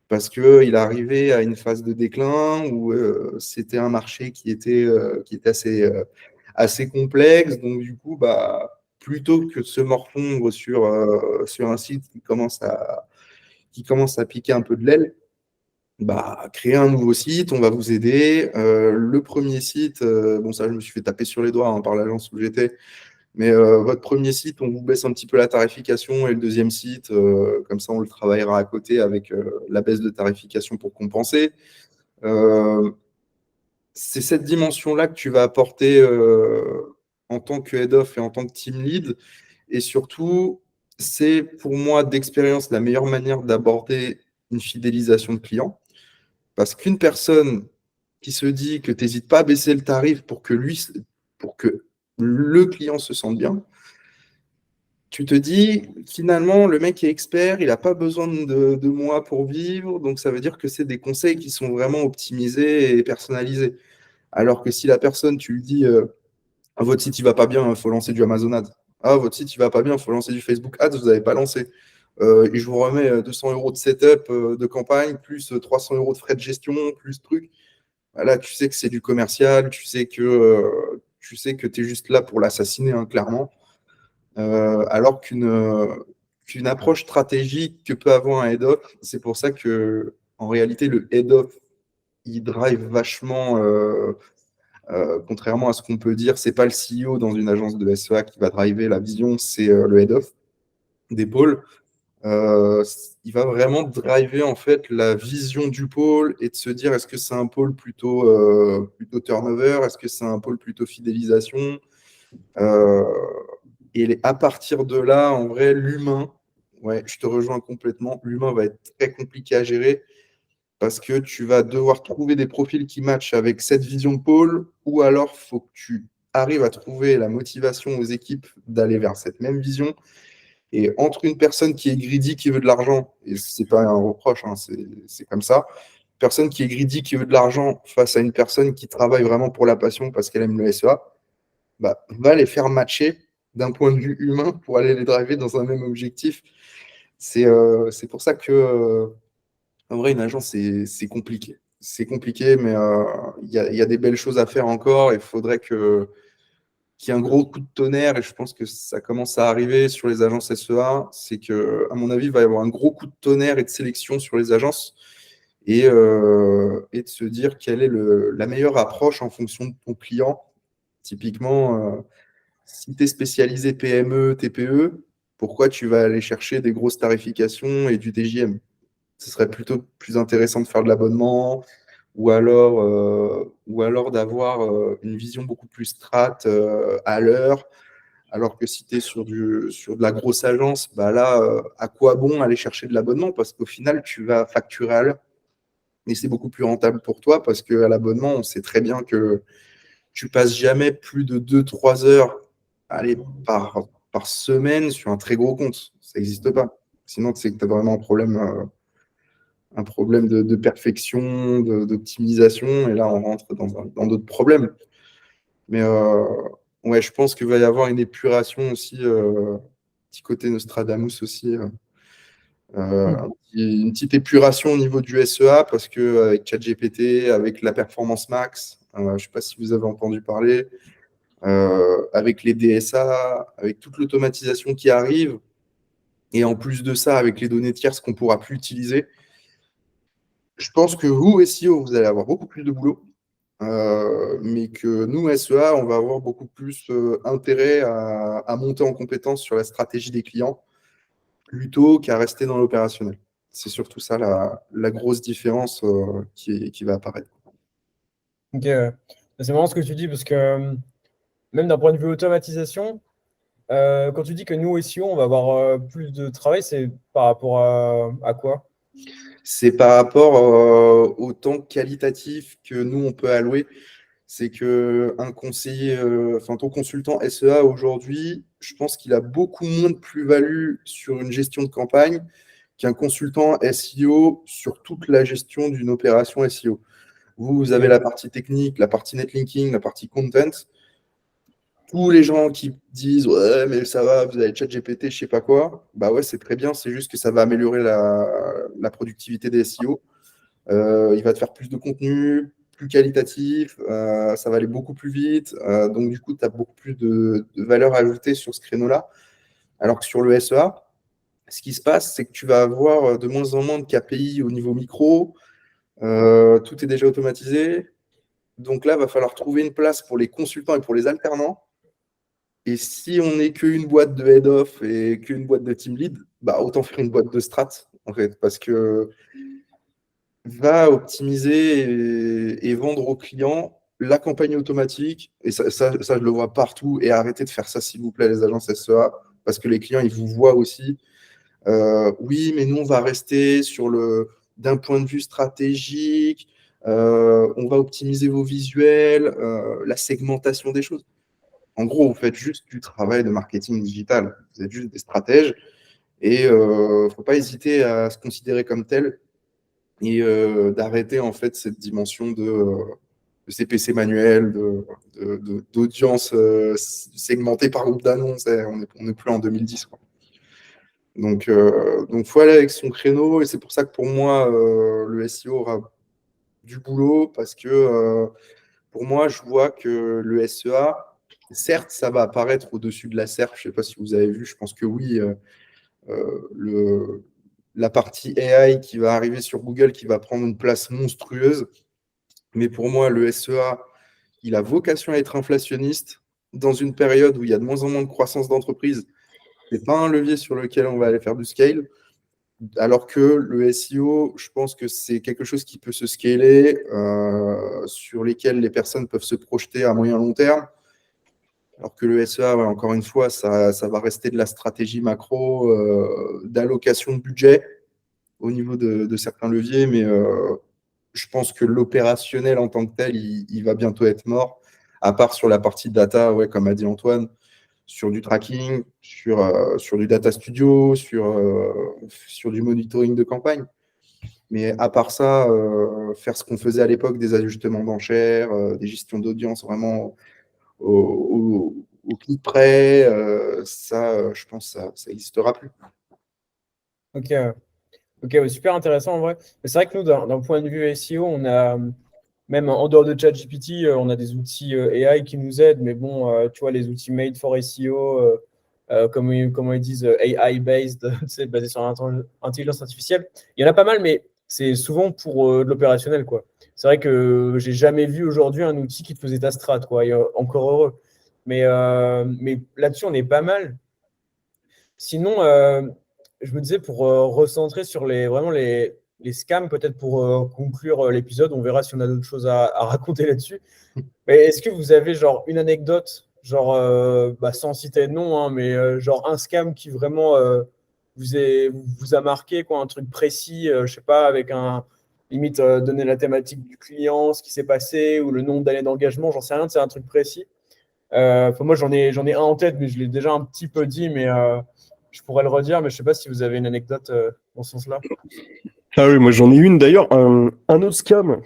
Parce qu'il est arrivé à une phase de déclin où c'était un marché qui était assez complexe. Donc, du coup, plutôt que de se morfondre sur un site qui commence à piquer un peu de l'aile, créer un nouveau site, on va vous aider. Le premier site, bon, ça, je me suis fait taper sur les doigts par l'agence où j'étais, mais votre premier site, on vous baisse un petit peu la tarification et le deuxième site, comme ça, on le travaillera à côté avec la baisse de tarification pour compenser. C'est cette dimension-là que tu vas apporter en tant que head of et en tant que team lead. Et surtout, c'est pour moi d'expérience la meilleure manière d'aborder une fidélisation de client. Parce qu'une personne qui se dit que tu n'hésites pas à baisser le tarif pour que le client se sente bien, tu te dis, finalement, le mec est expert, il n'a pas besoin de moi pour vivre, donc ça veut dire que c'est des conseils qui sont vraiment optimisés et personnalisés. Alors que si la personne, tu lui dis, ah, votre site, il va pas bien, il faut lancer du Amazon Ads. Ah, votre site, il va pas bien, il faut lancer du Facebook Ads, vous n'avez pas lancé. Et je vous remets 200 euros de setup de campagne, plus 300 euros de frais de gestion, plus truc. Là, tu sais que c'est du commercial, tu sais que tu es juste là pour l'assassiner, hein, clairement. Alors qu'une approche stratégique que peut avoir un head-off, c'est pour ça que en réalité, le head-off, il drive vachement, contrairement à ce qu'on peut dire, c'est pas le CEO dans une agence de SEA qui va driver la vision, c'est le head-off des pôles. Euh, il va vraiment driver en fait la vision du pôle et de se dire est-ce que c'est un pôle plutôt turnover, est-ce que c'est un pôle plutôt fidélisation. Euh, et à partir de là, en vrai, l'humain, ouais, je te rejoins complètement, l'humain va être très compliqué à gérer parce que tu vas devoir trouver des profils qui matchent avec cette vision de pôle ou alors il faut que tu arrives à trouver la motivation aux équipes d'aller vers cette même vision. Et entre une personne qui est greedy, qui veut de l'argent, et c'est pas un reproche, hein, c'est comme ça, personne qui est greedy, qui veut de l'argent, face à une personne qui travaille vraiment pour la passion parce qu'elle aime le SEA, va les faire matcher d'un point de vue humain pour aller les driver dans un même objectif. C'est pour ça que, en vrai, une agence, c'est compliqué. C'est compliqué, mais il y a des belles choses à faire encore. Il faudrait qu'il y ait un gros coup de tonnerre, et je pense que ça commence à arriver sur les agences SEA. C'est que, à mon avis, il va y avoir un gros coup de tonnerre et de sélection sur les agences et de se dire quelle est la meilleure approche en fonction de ton client. Typiquement, si tu es spécialisé PME, TPE, pourquoi tu vas aller chercher des grosses tarifications et du TJM? Ce serait plutôt plus intéressant de faire de l'abonnement ou alors d'avoir une vision beaucoup plus strat à l'heure. Alors que si tu es sur de la grosse agence, là, à quoi bon aller chercher de l'abonnement? Parce qu'au final, tu vas facturer à l'heure. Et c'est beaucoup plus rentable pour toi parce qu'à l'abonnement, on sait très bien que tu passes jamais plus de 2-3 heures allez, par semaine sur un très gros compte. Ça n'existe pas. Sinon, c'est que tu as vraiment un problème un problème de perfection, d'optimisation, et là, on rentre dans d'autres problèmes. Mais ouais, je pense qu'il va y avoir une épuration aussi, petit côté Nostradamus aussi, une petite épuration au niveau du SEA, parce qu'avec ChatGPT, avec la performance max, je ne sais pas si vous avez entendu parler, avec les DSA, avec toute l'automatisation qui arrive, et en plus de ça, avec les données tierces qu'on ne pourra plus utiliser, je pense que vous, SEO, vous allez avoir beaucoup plus de boulot, mais que nous, SEA, on va avoir beaucoup plus intérêt à monter en compétence sur la stratégie des clients plutôt qu'à rester dans l'opérationnel. C'est surtout ça la grosse différence qui va apparaître. Ok, ouais. C'est marrant ce que tu dis parce que même d'un point de vue automatisation, quand tu dis que nous, SEO, on va avoir plus de travail, c'est par rapport à quoi? C'est par rapport au temps qualitatif que nous, on peut allouer. C'est qu'un conseiller, enfin ton consultant SEA aujourd'hui, je pense qu'il a beaucoup moins de plus-value sur une gestion de campagne qu'un consultant SEO sur toute la gestion d'une opération SEO. Vous avez Ok. la partie technique, la partie netlinking, la partie content. Tous les gens qui disent ouais, mais ça va, vous avez ChatGPT, je sais pas quoi, bah ouais, c'est très bien, c'est juste que ça va améliorer la productivité des SEO. Il va te faire plus de contenu, plus qualitatif, ça va aller beaucoup plus vite. Donc, du coup, tu as beaucoup plus de valeur ajoutée sur ce créneau-là. Alors que sur le SEA, ce qui se passe, c'est que tu vas avoir de moins en moins de KPI au niveau micro. Tout est déjà automatisé. Donc là, il va falloir trouver une place pour les consultants et pour les alternants. Et si on n'est qu'une boîte de head-off et qu'une boîte de team lead, bah, autant faire une boîte de strat, en fait, parce que va optimiser et vendre aux clients la campagne automatique. Et ça, je le vois partout. Et arrêtez de faire ça, s'il vous plaît, les agences SEA, parce que les clients, ils vous voient aussi. Oui, mais nous, on va rester d'un point de vue stratégique. On va optimiser vos visuels, la segmentation des choses. En gros, vous faites juste du travail de marketing digital. Vous êtes juste des stratèges. Et il ne faut pas hésiter à se considérer comme tel et d'arrêter en fait cette dimension de CPC manuel, d'audience segmentée par groupe d'annonces. On n'est plus en 2010, quoi. Donc, faut aller avec son créneau, et c'est pour ça que pour moi, le SEO aura du boulot, parce que pour moi, je vois que le SEA, certes, ça va apparaître au-dessus de la SERP. Je ne sais pas si vous avez vu, je pense que oui. La partie AI qui va arriver sur Google, qui va prendre une place monstrueuse. Mais pour moi, le SEA, il a vocation à être inflationniste dans une période où il y a de moins en moins de croissance d'entreprise. Ce n'est pas un levier sur lequel on va aller faire du scale. Alors que le SEO, je pense que c'est quelque chose qui peut se scaler, sur lesquels les personnes peuvent se projeter à moyen long terme. Alors que le SEA, ouais, encore une fois, ça va rester de la stratégie macro, d'allocation de budget au niveau de certains leviers, mais je pense que l'opérationnel en tant que tel, il va bientôt être mort, à part sur la partie data, ouais, comme a dit Antoine, sur du tracking, sur du data studio, sur du monitoring de campagne. Mais à part ça, faire ce qu'on faisait à l'époque, des ajustements d'enchères, des gestions d'audience vraiment au clic près, ça, je pense que ça n'existera plus. Ok, ok, ouais, super intéressant en vrai. Mais c'est vrai que nous, d'un point de vue SEO, on a, même en dehors de ChatGPT, on a des outils AI qui nous aident, mais bon, tu vois, les outils made for SEO, comment ils disent, AI-based, c'est basé sur l'intelligence artificielle. Il y en a pas mal, mais c'est souvent pour de l'opérationnel, quoi. C'est vrai que j'ai jamais vu aujourd'hui un outil qui te faisait ta strat, quoi. Et, encore heureux. Mais là-dessus, on est pas mal. Sinon, je me disais pour recentrer sur vraiment les scams, peut-être pour conclure l'épisode, on verra si on a d'autres choses à raconter là-dessus. Mais est-ce que vous avez genre une anecdote, genre bah, sans citer de nom, hein, mais genre un scam qui vraiment vous a marqué, quoi, un truc précis, je sais pas, avec un limite donner la thématique du client, ce qui s'est passé ou le nombre d'années d'engagement, j'en sais rien, c'est un truc précis. Enfin, moi, j'en ai un en tête, mais je l'ai déjà un petit peu dit, mais je pourrais le redire, mais je sais pas si vous avez une anecdote dans ce sens-là. Ah oui, moi j'en ai une d'ailleurs, un autre scam.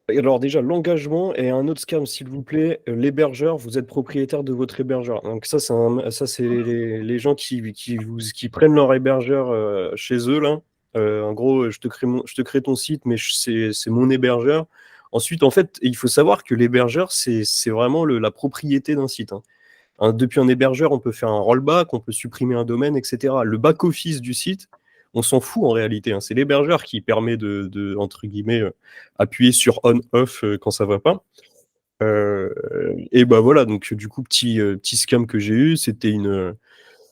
Alors déjà, l'engagement et un autre scam, s'il vous plaît, l'hébergeur, vous êtes propriétaire de votre hébergeur. Donc ça, c'est les gens qui prennent leur hébergeur chez eux, là. En gros, je te crée ton site, mais c'est mon hébergeur. Ensuite, en fait, il faut savoir que l'hébergeur, c'est vraiment la propriété d'un site, hein. Depuis un hébergeur, on peut faire un rollback, on peut supprimer un domaine, etc. Le back-office du site, on s'en fout en réalité, hein. C'est l'hébergeur qui permet entre guillemets, appuyer sur on-off quand ça va pas. Et bah voilà, donc du coup, petit scam que j'ai eu, c'était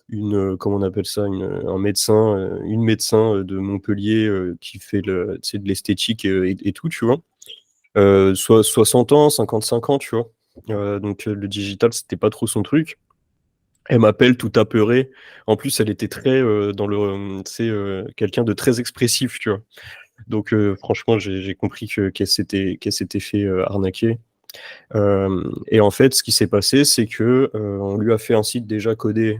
comment on appelle ça, une médecin de Montpellier qui fait de l'esthétique et tout, tu vois. Soit 60 ans, 55 ans, tu vois. Donc le digital, c'était pas trop son truc. Elle m'appelle tout apeurée. En plus, elle était très dans quelqu'un de très expressif, tu vois. Donc franchement, j'ai compris qu'elle s'était fait arnaquer. Et en fait, ce qui s'est passé, c'est que on lui a fait un site déjà codé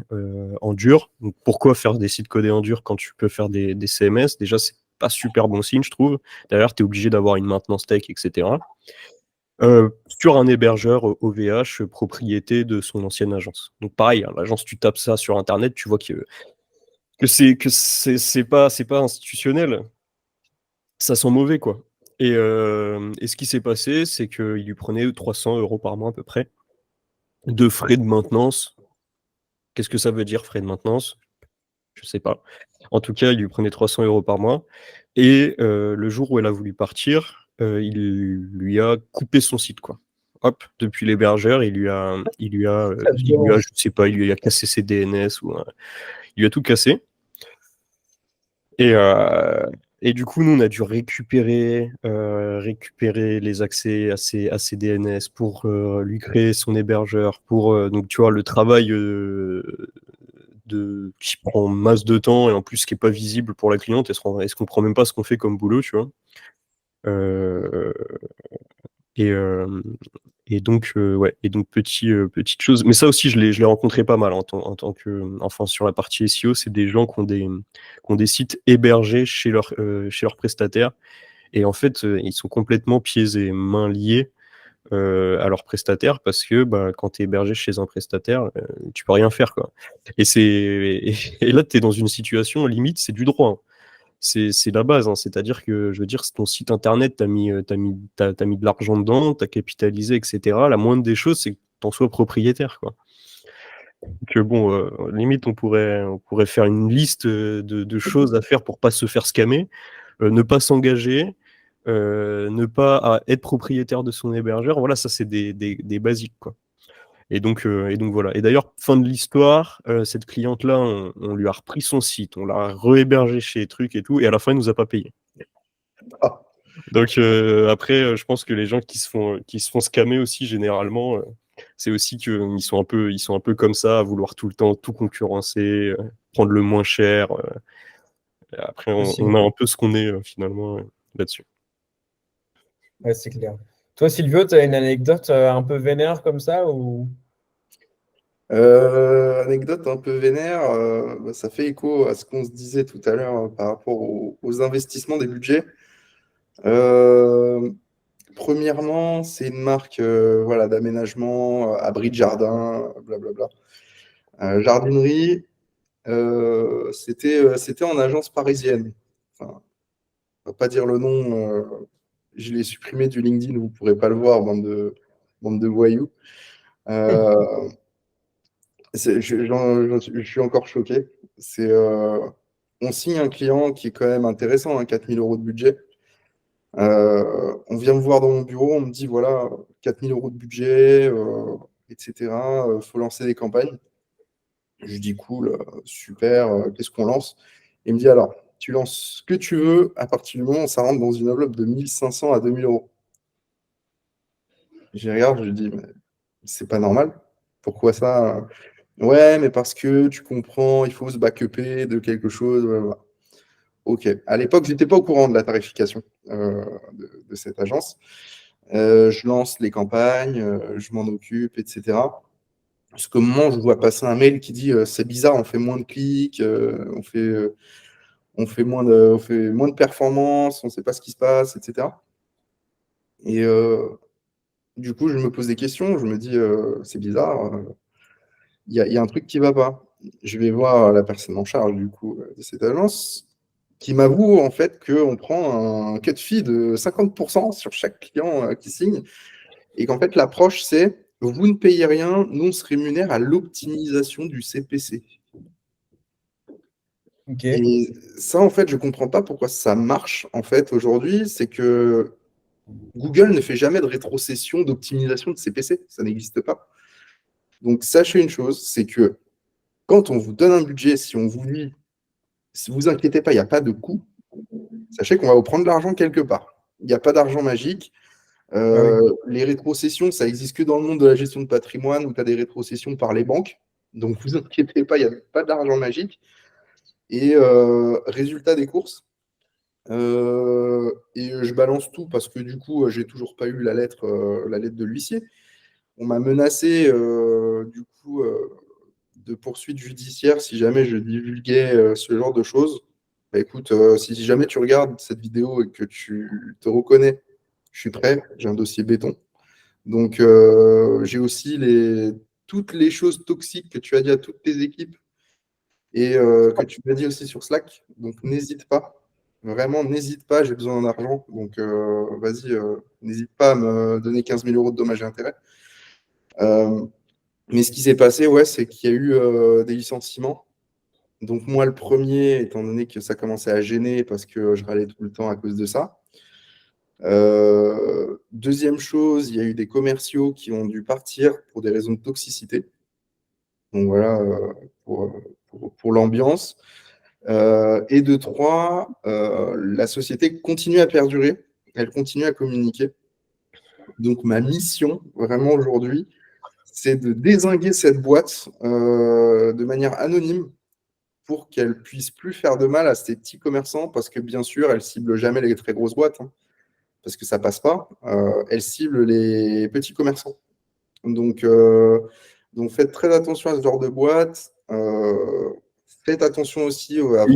en dur. Donc, pourquoi faire des sites codés en dur quand tu peux faire des CMS? Déjà, c'est pas super bon signe, je trouve. D'ailleurs, tu es obligé d'avoir une maintenance tech, etc. Sur un hébergeur OVH, propriété de son ancienne agence. Donc pareil, hein, l'agence, tu tapes ça sur Internet, tu vois que c'est pas institutionnel. Ça sent mauvais, quoi. Et ce qui s'est passé, c'est qu'il lui prenait 300 euros par mois à peu près de frais de maintenance. Qu'est-ce que ça veut dire, frais de maintenance? Je sais pas. En tout cas, il lui prenait 300 euros par mois. Et le jour où elle a voulu partir, il lui a coupé son site, quoi. Hop, depuis l'hébergeur, je sais pas, il lui a cassé ses DNS il lui a tout cassé. Et, euh, et du coup, nous, on a dû récupérer les accès à ses DNS pour lui créer son hébergeur. Donc, tu vois, le travail qui prend masse de temps et en plus qui n'est pas visible pour la cliente, elle se comprend même pas ce qu'on fait comme boulot, tu vois. Euh, et, euh, ouais, et donc petite chose. Mais ça aussi, je l'ai rencontré pas mal en tant que, enfin, sur la partie SEO, c'est des gens qui ont des sites hébergés chez leurs prestataires. Et en fait, ils sont complètement pieds et mains liés à leurs prestataires parce que bah, quand tu es hébergé chez un prestataire, tu peux rien faire, quoi. Et là, tu es dans une situation limite, c'est du droit, hein. C'est la base, hein. C'est-à-dire que, je veux dire, ton site internet, t'as mis de l'argent dedans, t'as capitalisé, etc. La moindre des choses, c'est que t'en sois propriétaire, quoi. Donc, bon, limite, on pourrait faire une liste de choses à faire pour pas se faire scammer, ne pas s'engager, ne pas être propriétaire de son hébergeur. Voilà, ça, c'est des basiques, quoi. Et donc voilà. Et d'ailleurs, fin de l'histoire, cette cliente-là, on lui a repris son site, on l'a re-hébergé chez Truc et tout, et à la fin, il nous a pas payé. Ah, Donc après, je pense que les gens qui se font scammer aussi, généralement, c'est aussi qu'ils sont un peu comme ça, à vouloir tout le temps tout concurrencer, prendre le moins cher. Et après, on Possible. a un peu ce qu'on est finalement là-dessus. Ouais, c'est clair. Toi, Silvio, tu as une anecdote un peu vénère comme ça ou... anecdote un peu vénère, bah, ça fait écho à ce qu'on se disait tout à l'heure par rapport aux investissements des budgets. Euh, Premièrement, c'est une marque voilà, d'aménagement, abri de jardin, blablabla. Jardinerie, c'était en agence parisienne. Enfin, on va pas dire le nom, je l'ai supprimé du LinkedIn, vous ne pourrez pas le voir, bande de voyous. Euh, je suis encore choqué. On signe un client qui est quand même intéressant, hein, 4 000 euros de budget. On vient me voir dans mon bureau, on me dit voilà, 4 000 euros de budget, etc. Il faut lancer des campagnes. Je dis cool, super, qu'est-ce qu'on lance? Il me dit alors, tu lances ce que tu veux à partir du moment où ça rentre dans une enveloppe de 1 500 à 2 000 euros. Je regarde, je dis mais c'est pas normal. Pourquoi ça? Ouais, mais parce que tu comprends, il faut se backuper de quelque chose. Blablabla. Ok. À l'époque, je n'étais pas au courant de la tarification de cette agence. Je lance les campagnes, je m'en occupe, etc. Parce qu'au moment, je vois passer un mail qui dit c'est bizarre, on fait moins de clics, on fait moins de performances, on ne sait pas ce qui se passe, etc. Et du coup, je me pose des questions, je me dis, c'est bizarre, il y a un truc qui ne va pas. Je vais voir la personne en charge du coup de cette agence qui m'avoue en fait qu'on prend un cut fee de 50% sur chaque client qui signe et qu'en fait l'approche c'est vous ne payez rien, nous on se rémunère à l'optimisation du CPC. Ok. Et ça en fait je ne comprends pas pourquoi ça marche en fait aujourd'hui, c'est que Google ne fait jamais de rétrocession d'optimisation de CPC, ça n'existe pas. Donc sachez une chose, c'est que quand on vous donne un budget, si on vous dit si vous inquiétez pas, il n'y a pas de coût, sachez qu'on va vous prendre de l'argent quelque part. Il n'y a pas d'argent magique. Bah oui. Les rétrocessions, ça existe que dans le monde de la gestion de patrimoine où tu as des rétrocessions par les banques. Donc, vous inquiétez pas, il n'y a pas d'argent magique. Et résultat des courses. Et je balance tout parce que du coup, j'ai toujours pas eu la lettre de l'huissier. On m'a menacé du coup de poursuites judiciaires si jamais je divulguais ce genre de choses. Bah, écoute, si jamais tu regardes cette vidéo et que tu te reconnais, je suis prêt, j'ai un dossier béton. Donc, j'ai aussi toutes les choses toxiques que tu as dit à toutes tes équipes et que tu m'as dit aussi sur Slack. Donc, n'hésite pas. Vraiment, n'hésite pas, j'ai besoin d'argent. Donc, vas-y, n'hésite pas à me donner 15 000 euros de dommages et intérêts. Mais ce qui s'est passé, ouais, c'est qu'il y a eu des licenciements. Donc, moi, le premier, étant donné que ça commençait à gêner parce que je râlais tout le temps à cause de ça. Deuxième chose, il y a eu des commerciaux qui ont dû partir pour des raisons de toxicité. Donc voilà, pour l'ambiance. Et de trois, la société continue à perdurer, elle continue à communiquer. Donc ma mission, vraiment aujourd'hui, c'est de dézinguer cette boîte de manière anonyme pour qu'elle puisse plus faire de mal à ces petits commerçants, parce que bien sûr, elle cible jamais les très grosses boîtes. Hein. Parce que ça passe pas, elle cible les petits commerçants. Donc faites très attention à ce genre de boîte. Faites attention aussi à vos...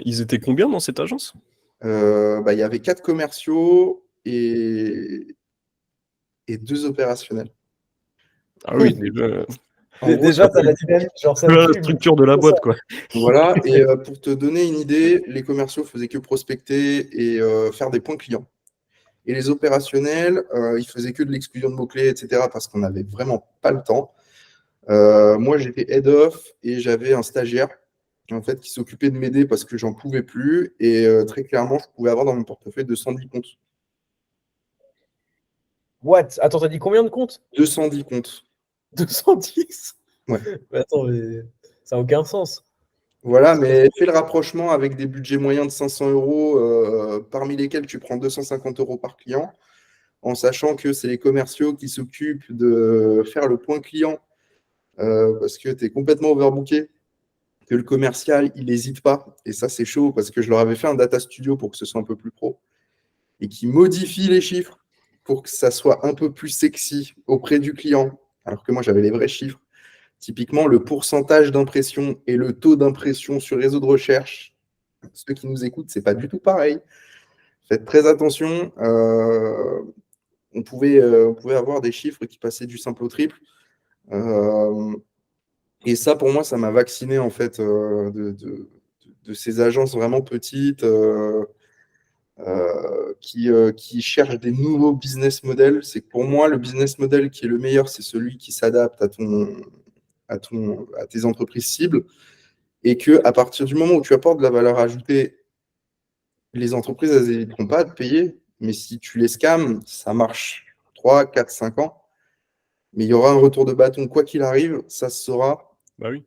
Ils étaient combien dans cette agence? Il y avait 4 commerciaux et 2 opérationnels. Ah oui, déjà, En gros, Déjà, t'as la dynamique, genre ça la pue. structure de la boîte, quoi. voilà. Et pour te donner une idée, les commerciaux faisaient que prospecter et faire des points clients. Et les opérationnels, ils faisaient que de l'exclusion de mots-clés, etc. parce qu'on n'avait vraiment pas le temps. Moi, j'étais head off et j'avais un stagiaire en fait, qui s'occupait de m'aider parce que j'en pouvais plus. Et très clairement, je pouvais avoir dans mon portefeuille 210 comptes. What? Attends, t'as dit combien de comptes? 210 comptes. 210? Ouais. Mais attends, mais ça n'a aucun sens. Voilà, mais fais le rapprochement avec des budgets moyens de 500 euros, parmi lesquels tu prends 250 euros par client, en sachant que c'est les commerciaux qui s'occupent de faire le point client parce que tu es complètement overbooké, que le commercial, il n'hésite pas. Et ça, c'est chaud parce que je leur avais fait un data studio pour que ce soit un peu plus pro et qui modifie les chiffres pour que ça soit un peu plus sexy auprès du client, alors que moi, j'avais les vrais chiffres. Typiquement, le pourcentage d'impression et le taux d'impression sur réseau de recherche, ceux qui nous écoutent, c'est pas du tout pareil. Faites très attention. On pouvait avoir des chiffres qui passaient du simple au triple. Et ça, pour moi, ça m'a vacciné en fait de ces agences vraiment petites qui cherchent des nouveaux business models. C'est que pour moi, le business model qui est le meilleur, c'est celui qui s'adapte à tes entreprises cibles. Et que à partir du moment où tu apportes de la valeur ajoutée, les entreprises, elles n'hésiteront pas à te payer. Mais si tu les scams, ça marche 3, 4, 5 ans. Mais il y aura un retour de bâton. Quoi qu'il arrive, ça se saura. Bah oui.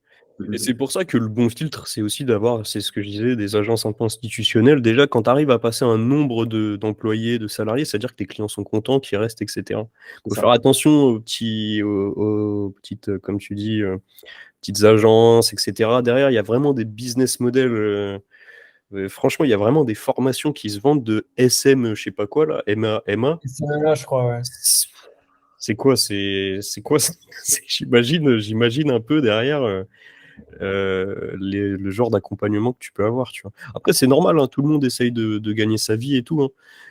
Et c'est pour ça que le bon filtre, c'est aussi d'avoir, c'est ce que je disais, des agences un peu institutionnelles. Déjà, quand tu arrives à passer un nombre d'employés, de salariés, c'est-à-dire que tes clients sont contents, qu'ils restent, etc. Il faut faire attention aux petites, comme tu dis, petites agences, etc. Derrière, il y a vraiment des business models. Franchement, il y a vraiment des formations qui se vendent de SM, je sais pas quoi, là, MA. C'est là, je crois, ouais. C'est quoi? J'imagine un peu derrière. le genre d'accompagnement que tu peux avoir, tu vois. Après, c'est normal, hein, tout le monde essaye de gagner sa vie et tout, hein.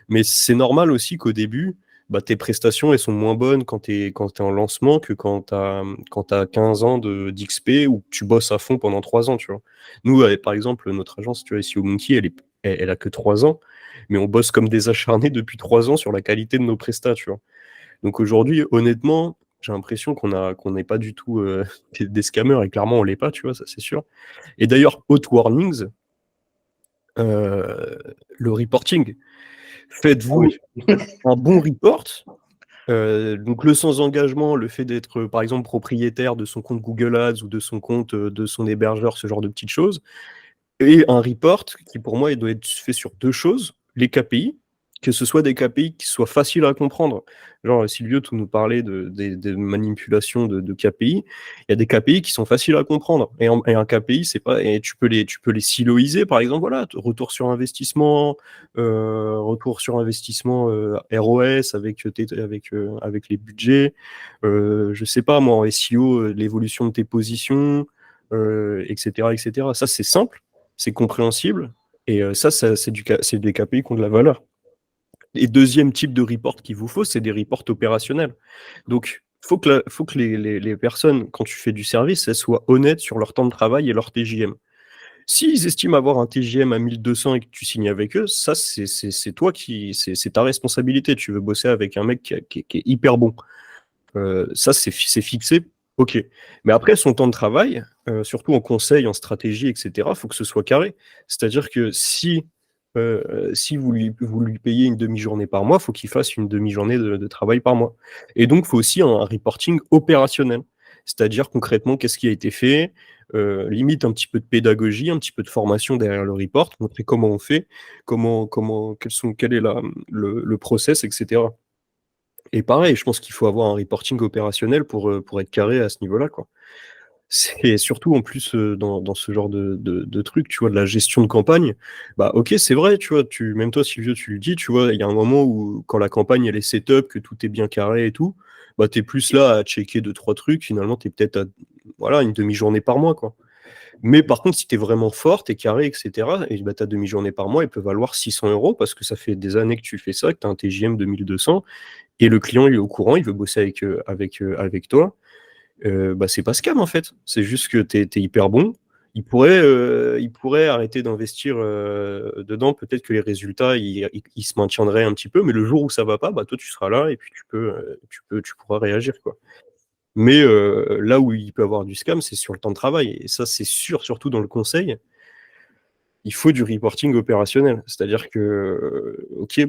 Mais c'est normal aussi qu'au début, bah, tes prestations, elles sont moins bonnes quand t'es en lancement que quand t'as 15 ans d'XP ou que tu bosses à fond pendant 3 ans, tu vois. Nous, par exemple, notre agence, tu vois, ici au Monkey, elle a que 3 ans, mais on bosse comme des acharnés depuis 3 ans sur la qualité de nos prestats, tu vois. Donc aujourd'hui, honnêtement, j'ai l'impression qu'on n'est pas du tout des scammers, et clairement, on l'est pas, tu vois, ça c'est sûr. Et d'ailleurs, Hot Warnings, euh, le reporting, Ah faites-vous oui. un bon report. Donc le sans engagement, le fait d'être par exemple propriétaire de son compte Google Ads ou de son compte de son hébergeur, ce genre de petites choses, et un report qui pour moi il doit être fait sur deux choses, les KPI, que ce soit des KPI qui soient faciles à comprendre. Genre Silvio, tu nous parlais des manipulations de KPI. Il y a des KPI qui sont faciles à comprendre. Et un KPI, c'est pas, et tu peux les siloiser, par exemple, voilà, retour sur investissement ROS avec les budgets. Je sais pas, moi, en SEO, l'évolution de tes positions, etc., etc. Ça, c'est simple, c'est compréhensible, et c'est des KPI qui ont de la valeur. Et deuxième type de report qu'il vous faut, c'est des reports opérationnels. Donc, faut que les personnes, quand tu fais du service, elles soient honnêtes sur leur temps de travail et leur TJM. S'ils estiment avoir un TJM à 1200 et que tu signes avec eux, ça, c'est toi c'est ta responsabilité. Tu veux bosser avec un mec qui est hyper bon. Ça, c'est fixé, ok. Mais après, son temps de travail, surtout en conseil, en stratégie, etc., il faut que ce soit carré. C'est-à-dire que si vous lui payez une demi-journée par mois, il faut qu'il fasse une demi-journée de travail par mois. Et donc, il faut aussi un reporting opérationnel. C'est-à-dire concrètement, qu'est-ce qui a été fait, limite un petit peu de pédagogie, un petit peu de formation derrière le report, montrer comment on fait, quel est le process, etc. Et pareil, je pense qu'il faut avoir un reporting opérationnel pour être carré à ce niveau-là, quoi. C'est surtout en plus dans ce genre de truc, tu vois, de la gestion de campagne. Bah ok, c'est vrai, tu vois, même toi, Silvio, tu le dis, tu vois, il y a un moment où quand la campagne elle est setup, que tout est bien carré et tout, bah t'es plus là à checker deux, trois trucs, finalement t'es peut-être à voilà, une demi-journée par mois, quoi. Mais par contre, si t'es vraiment fort, t'es carré, etc., et bah, ta demi-journée par mois, elle peut valoir 600 € parce que ça fait des années que tu fais ça, que tu as un TJM de 1200, et le client il est au courant, il veut bosser avec toi, bah, c'est pas scam en fait. C'est juste que tu es hyper bon. Il pourrait arrêter d'investir dedans. Peut-être que les résultats ils se maintiendraient un petit peu, mais le jour où ça va pas, bah, toi tu seras là et puis tu pourras réagir, quoi. Mais là où il peut avoir du scam, c'est sur le temps de travail. Et ça, c'est sûr, surtout dans le conseil, il faut du reporting opérationnel. C'est-à-dire que, ok,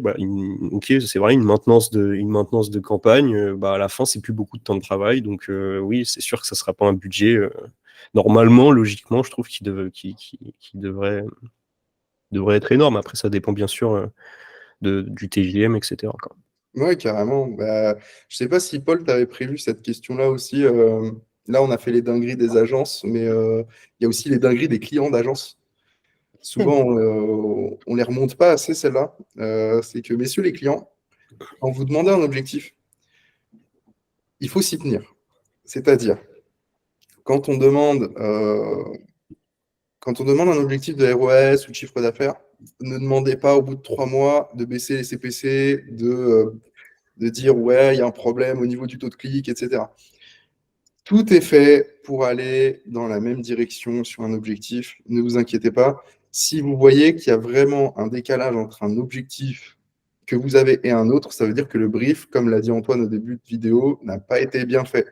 ok, c'est vrai, une maintenance de campagne, bah, à la fin, c'est plus beaucoup de temps de travail. Donc, oui, c'est sûr que ça ne sera pas un budget. Normalement, logiquement, je trouve qu'il devrait être énorme. Après, ça dépend bien sûr du TJM, etc., quoi. Ouais, carrément. Bah, je sais pas si Paul t'avait prévu cette question-là aussi. Là, on a fait les dingueries des agences, mais il y a aussi les dingueries des clients d'agences. Souvent, on les remonte pas assez, celles-là. C'est que, messieurs les clients, quand vous demandez un objectif, il faut s'y tenir. C'est-à-dire, quand on demande, euh, quand on demande un objectif de ROS ou de chiffre d'affaires, ne demandez pas au bout de 3 mois de baisser les CPC, de dire ouais, il y a un problème au niveau du taux de clic, etc. Tout est fait pour aller dans la même direction sur un objectif. Ne vous inquiétez pas. Si vous voyez qu'il y a vraiment un décalage entre un objectif que vous avez et un autre, ça veut dire que le brief, comme l'a dit Antoine au début de vidéo, n'a pas été bien fait.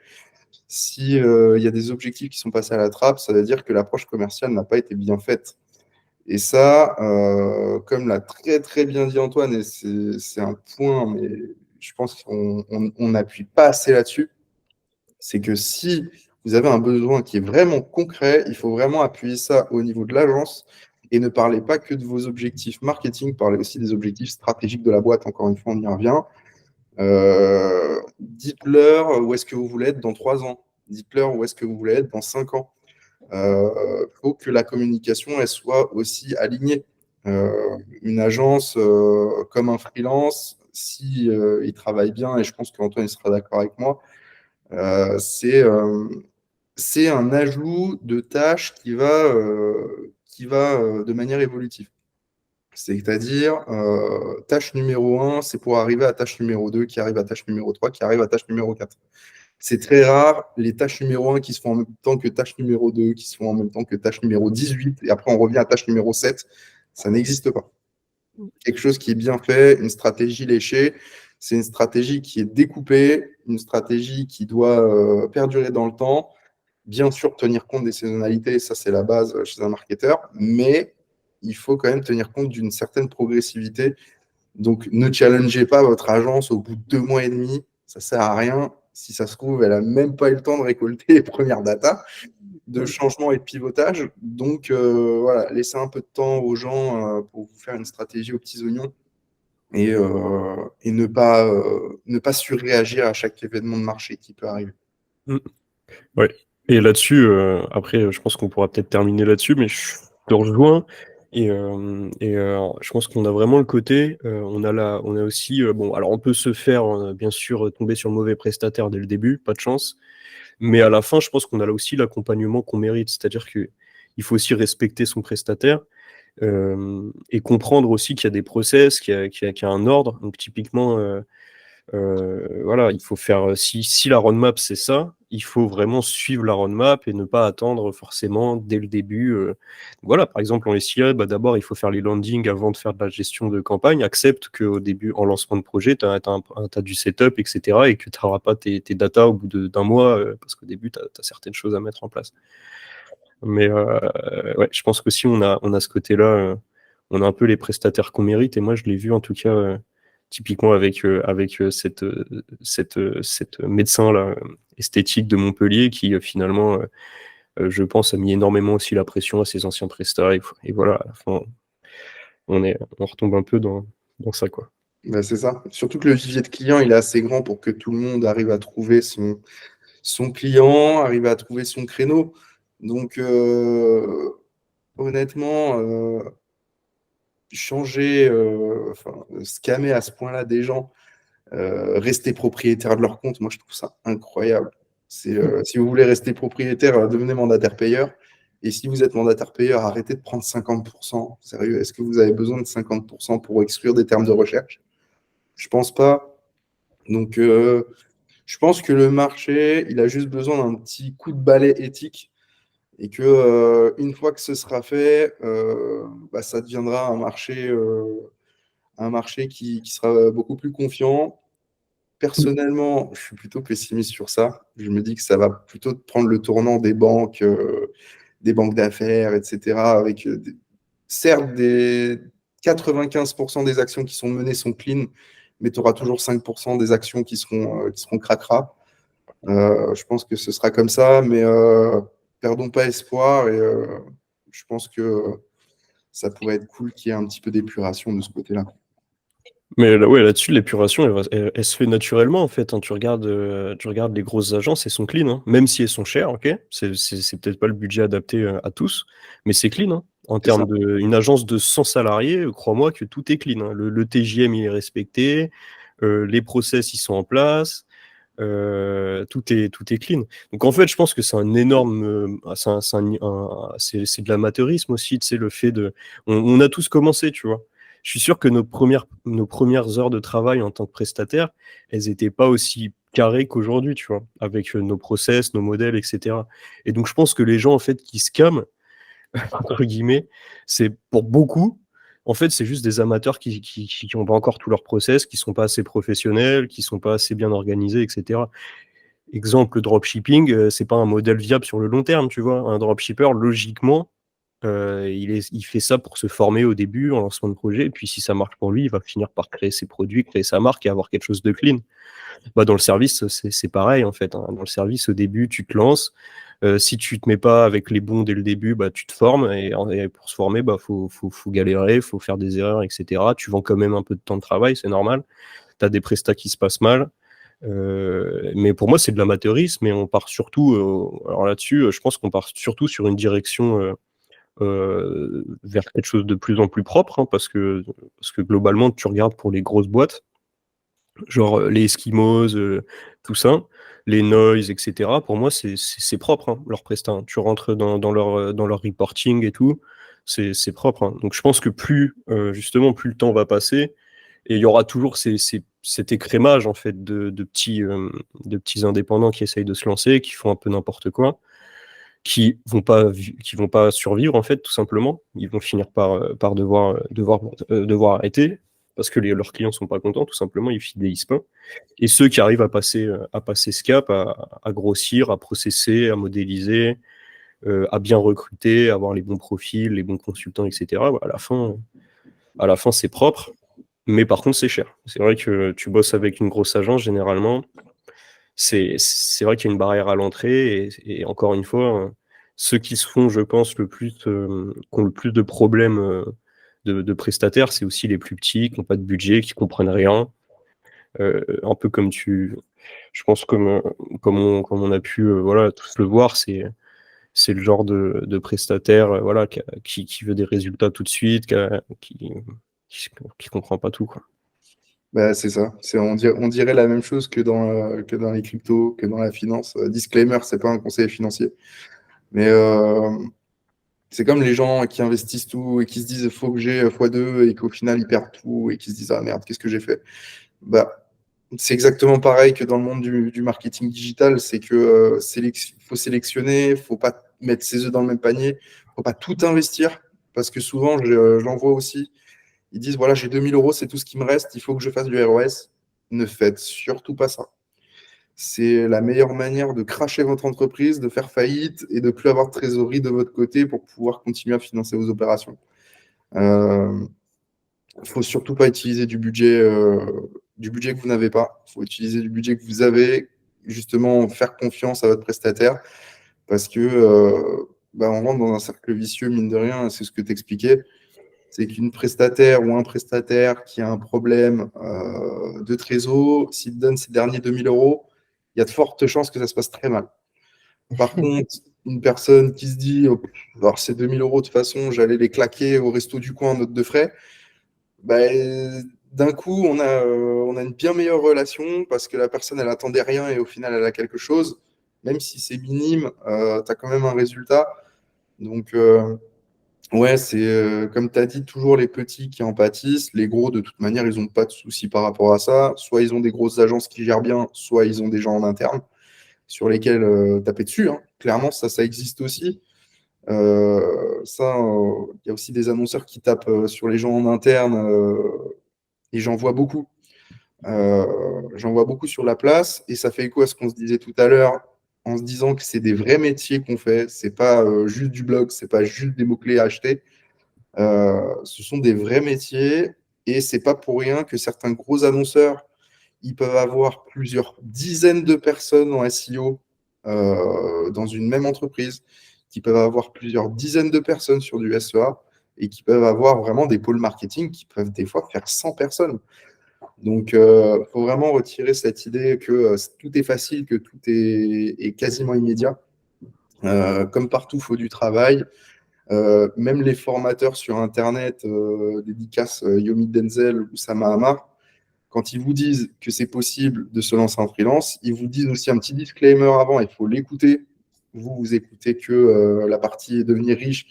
Si il y a des objectifs qui sont passés à la trappe, ça veut dire que l'approche commerciale n'a pas été bien faite. Et ça, comme l'a très très bien dit Antoine, et c'est un point, mais je pense qu'on n'appuie pas assez là-dessus, c'est que si vous avez un besoin qui est vraiment concret, il faut vraiment appuyer ça au niveau de l'agence et ne parlez pas que de vos objectifs marketing, parlez aussi des objectifs stratégiques de la boîte. Encore une fois, on y revient. Dites-leur où est-ce que vous voulez être dans 3 ans. Dites-leur où est-ce que vous voulez être dans 5 ans. Il faut que la communication elle soit aussi alignée. Une agence comme un freelance, si il travaille bien, et je pense qu'Antoine sera d'accord avec moi, c'est c'est un ajout de tâches qui va de manière évolutive. C'est-à-dire, tâche numéro 1, c'est pour arriver à tâche numéro 2, qui arrive à tâche numéro 3, qui arrive à tâche numéro 4. C'est très rare les tâches numéro 1 qui se font en même temps que tâche numéro 2, qui se font en même temps que tâche numéro 18, et après on revient à tâche numéro 7. Ça n'existe pas. Quelque chose qui est bien fait, une stratégie léchée, c'est une stratégie qui est découpée, une stratégie qui doit perdurer dans le temps. Bien sûr, tenir compte des saisonnalités, ça c'est la base chez un marketeur, mais il faut quand même tenir compte d'une certaine progressivité. Donc, ne challengez pas votre agence au bout de 2 mois et demi, ça ne sert à rien. Si ça se trouve, elle n'a même pas eu le temps de récolter les premières datas de changement et de pivotage. Donc, voilà, laissez un peu de temps aux gens pour vous faire une stratégie aux petits oignons et ne pas surréagir à chaque événement de marché qui peut arriver. Ouais. Et là-dessus, après, je pense qu'on pourra peut-être terminer là-dessus, mais je te rejoins. Je pense qu'on a vraiment le côté, on a aussi, bon, alors on peut se faire, bien sûr, tomber sur le mauvais prestataire dès le début, pas de chance. Mais à la fin, je pense qu'on a là aussi l'accompagnement qu'on mérite. C'est-à-dire qu'il faut aussi respecter son prestataire et comprendre aussi qu'il y a des process, qu'il y a un ordre. Donc typiquement, voilà, il faut faire, si la roadmap c'est ça, il faut vraiment suivre la roadmap et ne pas attendre forcément dès le début. Voilà, par exemple, en SIA, d'abord il faut faire les landings avant de faire de la gestion de campagne. Accepte qu'au début, en lancement de projet, tu as du setup, etc. et que tu n'auras pas tes data au bout d'un mois parce qu'au début, tu as certaines choses à mettre en place. Mais ouais, je pense que si on a ce côté-là, on a un peu les prestataires qu'on mérite. Et moi, je l'ai vu en tout cas. Typiquement avec cette médecin là, esthétique de Montpellier qui finalement, je pense, a mis énormément aussi la pression à ses anciens prestats. Et voilà, à la fin, on retombe un peu dans ça, quoi. Ben, c'est ça. Surtout que le vivier de clients, il est assez grand pour que tout le monde arrive à trouver son client, arrive à trouver son créneau. Donc, honnêtement, changer, scammer à ce point-là des gens, rester propriétaire de leur compte, moi je trouve ça incroyable. Si vous voulez rester propriétaire, devenez mandataire payeur. Et si vous êtes mandataire payeur, arrêtez de prendre 50%. Sérieux, est-ce que vous avez besoin de 50% pour exclure des termes de recherche? Je pense pas. Donc, je pense que le marché, il a juste besoin d'un petit coup de balai éthique et que une fois que ce sera fait, ça deviendra un marché qui sera beaucoup plus confiant. Personnellement, je suis plutôt pessimiste sur ça. Je me dis que ça va plutôt prendre le tournant des banques d'affaires, etc. Avec certes, 95% des actions qui sont menées sont clean, mais tu auras toujours 5% des actions qui seront cracra. Je pense que ce sera comme ça, mais perdons pas espoir et je pense que ça pourrait être cool qu'il y ait un petit peu d'épuration de ce côté-là. Mais ouais, là-dessus, l'épuration, elle se fait naturellement, en fait. Hein. Tu regardes les grosses agences, elles sont clean. Hein. Même si elles sont chères, ok. C'est peut-être pas le budget adapté à tous, mais c'est clean. Hein. En termes d'une agence de 100 salariés, crois-moi que tout est clean. Hein. Le TJM, il est respecté. Les process, ils sont en place. Tout est clean. Donc en fait, je pense que c'est un énorme, c'est de l'amateurisme aussi, tu sais, le fait de, on a tous commencé, tu vois. Je suis sûr que nos premières heures de travail en tant que prestataire, elles n'étaient pas aussi carrées qu'aujourd'hui, tu vois, avec nos process, nos modèles, etc. Et donc je pense que les gens en fait qui scamment, entre guillemets, c'est pour beaucoup. En fait, c'est juste des amateurs qui n'ont pas encore tout leur process, qui ne sont pas assez professionnels, qui ne sont pas assez bien organisés, etc. Exemple, le dropshipping, c'est pas un modèle viable sur le long terme, tu vois. Un dropshipper, logiquement, il fait ça pour se former au début, en lancement de projet, et puis si ça marche pour lui, il va finir par créer ses produits, créer sa marque et avoir quelque chose de clean. Dans le service, c'est pareil, en fait. Hein. Dans le service, au début, tu te lances. Si tu te mets pas avec les bons dès le début, tu te formes et pour se former, faut galérer, faut faire des erreurs, etc. Tu vends quand même un peu de temps de travail, c'est normal. Tu as des prestats qui se passent mal. Mais pour moi, c'est de l'amateurisme et on part surtout, alors là-dessus, je pense qu'on part surtout sur une direction vers quelque chose de plus en plus propre, hein, parce que globalement, tu regardes pour les grosses boîtes, genre les Eskimos, tout ça. les noise, etc. Pour moi, c'est propre, hein, leur prestat, hein. Tu rentres dans leur reporting et tout, c'est propre, hein. Donc je pense que justement, plus le temps va passer, et il y aura toujours cet écrémage en fait de petits indépendants qui essayent de se lancer, qui font un peu n'importe quoi, qui vont pas survivre en fait, tout simplement. Ils vont finir par devoir arrêter parce que leurs clients sont pas contents, tout simplement, ils fidélisent pas. Et ceux qui arrivent à passer ce cap, à grossir, à processer, à modéliser, à bien recruter, à avoir les bons profils, les bons consultants, etc. À la fin, c'est propre, mais par contre, c'est cher. C'est vrai que tu bosses avec une grosse agence, généralement, c'est vrai qu'il y a une barrière à l'entrée, et encore une fois, ceux qui se font, je pense, qui ont le plus de problèmes de prestataires, c'est aussi les plus petits, qui n'ont pas de budget, qui comprennent rien. Un peu je pense comme on a pu voilà, tous le voir, c'est le genre de prestataire voilà, qui veut des résultats tout de suite, qui comprend pas tout, quoi. Bah, c'est ça. On dirait la même chose que dans les cryptos, que dans la finance. Disclaimer, c'est pas un conseil financier. Mais c'est comme les gens qui investissent tout et qui se disent il faut que j'ai x2 et qu'au final ils perdent tout et qui se disent ah merde, qu'est-ce que j'ai fait? Bah, c'est exactement pareil que dans le monde du marketing digital. C'est que faut sélectionner, faut pas mettre ses œufs dans le même panier, faut pas tout investir parce que souvent, j'en vois aussi. Ils disent voilà, j'ai 2 000 euros, c'est tout ce qui me reste, il faut que je fasse du ROS. Ne faites surtout pas ça. C'est la meilleure manière de cracher votre entreprise, de faire faillite et de plus avoir de trésorerie de votre côté pour pouvoir continuer à financer vos opérations. Il ne faut surtout pas utiliser du budget que vous n'avez pas. Il faut utiliser du budget que vous avez, justement faire confiance à votre prestataire parce que on rentre dans un cercle vicieux, mine de rien, c'est ce que tu expliquais. C'est qu'une prestataire ou un prestataire qui a un problème de trésor, s'il te donne ses derniers 2 000 euros, il y a de fortes chances que ça se passe très mal. Par contre, une personne qui se dit oh, alors ces 2 000 euros, de toute façon, j'allais les claquer au resto du coin en note de frais, d'un coup, on a une bien meilleure relation parce que la personne, elle attendait rien et au final, elle a quelque chose. Même si c'est minime, tu as quand même un résultat. Donc, ouais, c'est comme tu as dit, toujours les petits qui en pâtissent. Les gros, de toute manière, ils n'ont pas de soucis par rapport à ça. Soit ils ont des grosses agences qui gèrent bien, soit ils ont des gens en interne sur lesquels taper dessus, hein. Clairement, ça existe aussi. Il y a aussi des annonceurs qui tapent sur les gens en interne et j'en vois beaucoup sur la place et ça fait écho à ce qu'on se disait tout à l'heure en se disant que c'est des vrais métiers qu'on fait. C'est pas juste du blog, c'est pas juste des mots-clés à acheter. Ce sont des vrais métiers et c'est pas pour rien que certains gros annonceurs ils peuvent avoir plusieurs dizaines de personnes en SEO dans une même entreprise, qui peuvent avoir plusieurs dizaines de personnes sur du SEA et qui peuvent avoir vraiment des pôles marketing qui peuvent des fois faire 100 personnes. Donc, il faut vraiment retirer cette idée que tout est facile, que tout est quasiment immédiat. Comme partout, il faut du travail. Même les formateurs sur Internet, dédicace Yomi Denzel ou Sama Hamar, quand ils vous disent que c'est possible de se lancer en freelance, ils vous disent aussi un petit disclaimer avant, il faut l'écouter. Vous écoutez que la partie devenir riche,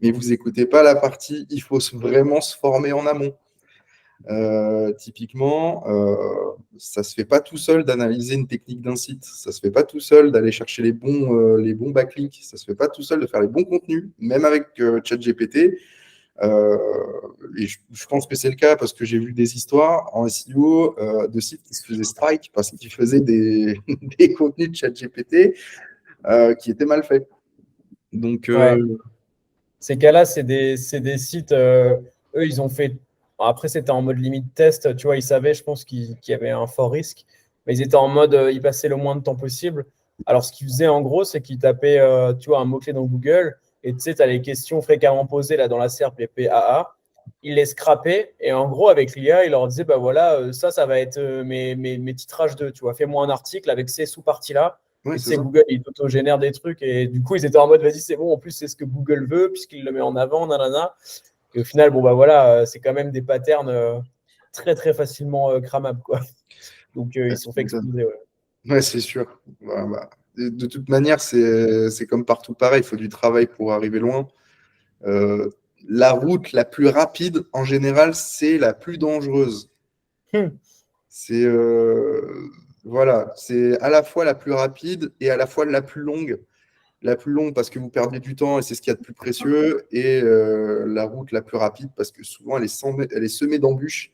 mais vous n'écoutez pas la partie il faut vraiment se former en amont. Typiquement, ça ne se fait pas tout seul d'analyser une technique d'un site. Ça ne se fait pas tout seul d'aller chercher les bons backlinks. Ça ne se fait pas tout seul de faire les bons contenus, même avec ChatGPT. Et je pense que c'est le cas parce que j'ai vu des histoires en SEO de sites qui se faisaient strike parce qu'ils faisaient des, des contenus de ChatGPT qui étaient mal faits. Donc, Ouais. Ces cas-là, c'est des sites, eux, ils ont fait. Après, c'était en mode limite test, tu vois, ils savaient, je pense, qu'il y avait un fort risque. Mais ils étaient en mode, ils passaient le moins de temps possible. Alors, ce qu'ils faisaient, en gros, c'est qu'ils tapaient, tu vois, un mot-clé dans Google. Et tu sais, tu as les questions fréquemment posées là dans la SERP, les PAA. Ils les scrapaient. Et en gros, avec l'IA, ils leur disaient, bah voilà, ça va être mes titrages de, tu vois, fais-moi un article avec ces sous-parties-là. ouais, Et tu c'est sais, ça. Google, il auto-génère des trucs. Et du coup, ils étaient en mode, vas-y, c'est bon. En plus, c'est ce que Google veut, puisqu'il le met en avant, nanana. Et au final, bon, bah voilà, c'est quand même des patterns très, très facilement cramables, quoi. Donc, ils se sont fait Tu m'étonnes. exploser, ouais. Ouais, c'est sûr. De toute manière, c'est comme partout pareil, il faut du travail pour arriver loin. Euh, la route la plus rapide, en général, c'est la plus dangereuse. Hmm. C'est voilà, c'est à la fois la plus rapide et à la fois la plus longue. La plus longue parce que vous perdez du temps et c'est ce qu'il y a de plus précieux, et la route la plus rapide parce que souvent elle est semée d'embûches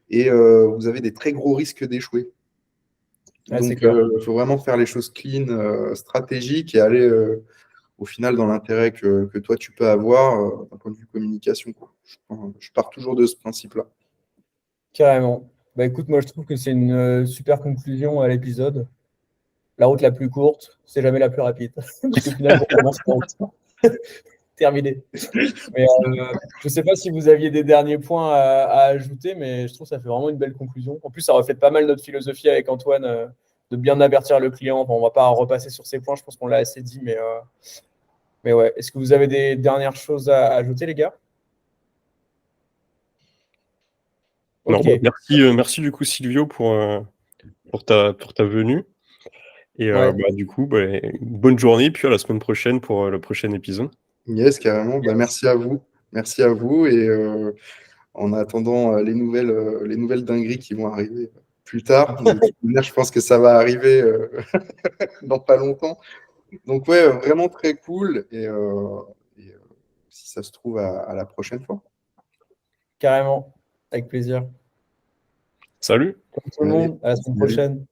et vous avez des très gros risques d'échouer. Ouais, c'est Donc, clair. il faut vraiment faire les choses clean, stratégiques et aller au final dans l'intérêt que toi tu peux avoir d'un point de vue communication, quoi. Je pars toujours de ce principe-là. Carrément. Bah écoute, moi je trouve que c'est une super conclusion à l'épisode. La route la plus courte, c'est jamais la plus rapide. Parce que finalement, on commence par route. Terminé. Mais je ne sais pas si vous aviez des derniers points à ajouter, mais je trouve que ça fait vraiment une belle conclusion. En plus, ça reflète pas mal notre philosophie avec Antoine, de bien avertir le client. Enfin, on ne va pas repasser sur ces points, je pense qu'on l'a assez dit, mais ouais. Est-ce que vous avez des dernières choses à ajouter, les gars? Non, Ok, merci du coup Silvio pour ta venue. Et ouais, du coup, bonne journée, puis à la semaine prochaine pour le prochain épisode. Yes, carrément. Bah, merci à vous. Merci à vous. Et en attendant les nouvelles dingueries qui vont arriver plus tard, de toute manière, je pense que ça va arriver dans pas longtemps. Donc, ouais, vraiment très cool. Et si ça se trouve, à la prochaine fois. carrément. Avec plaisir. Salut! Tout le Allez, monde, à la semaine salut. prochaine.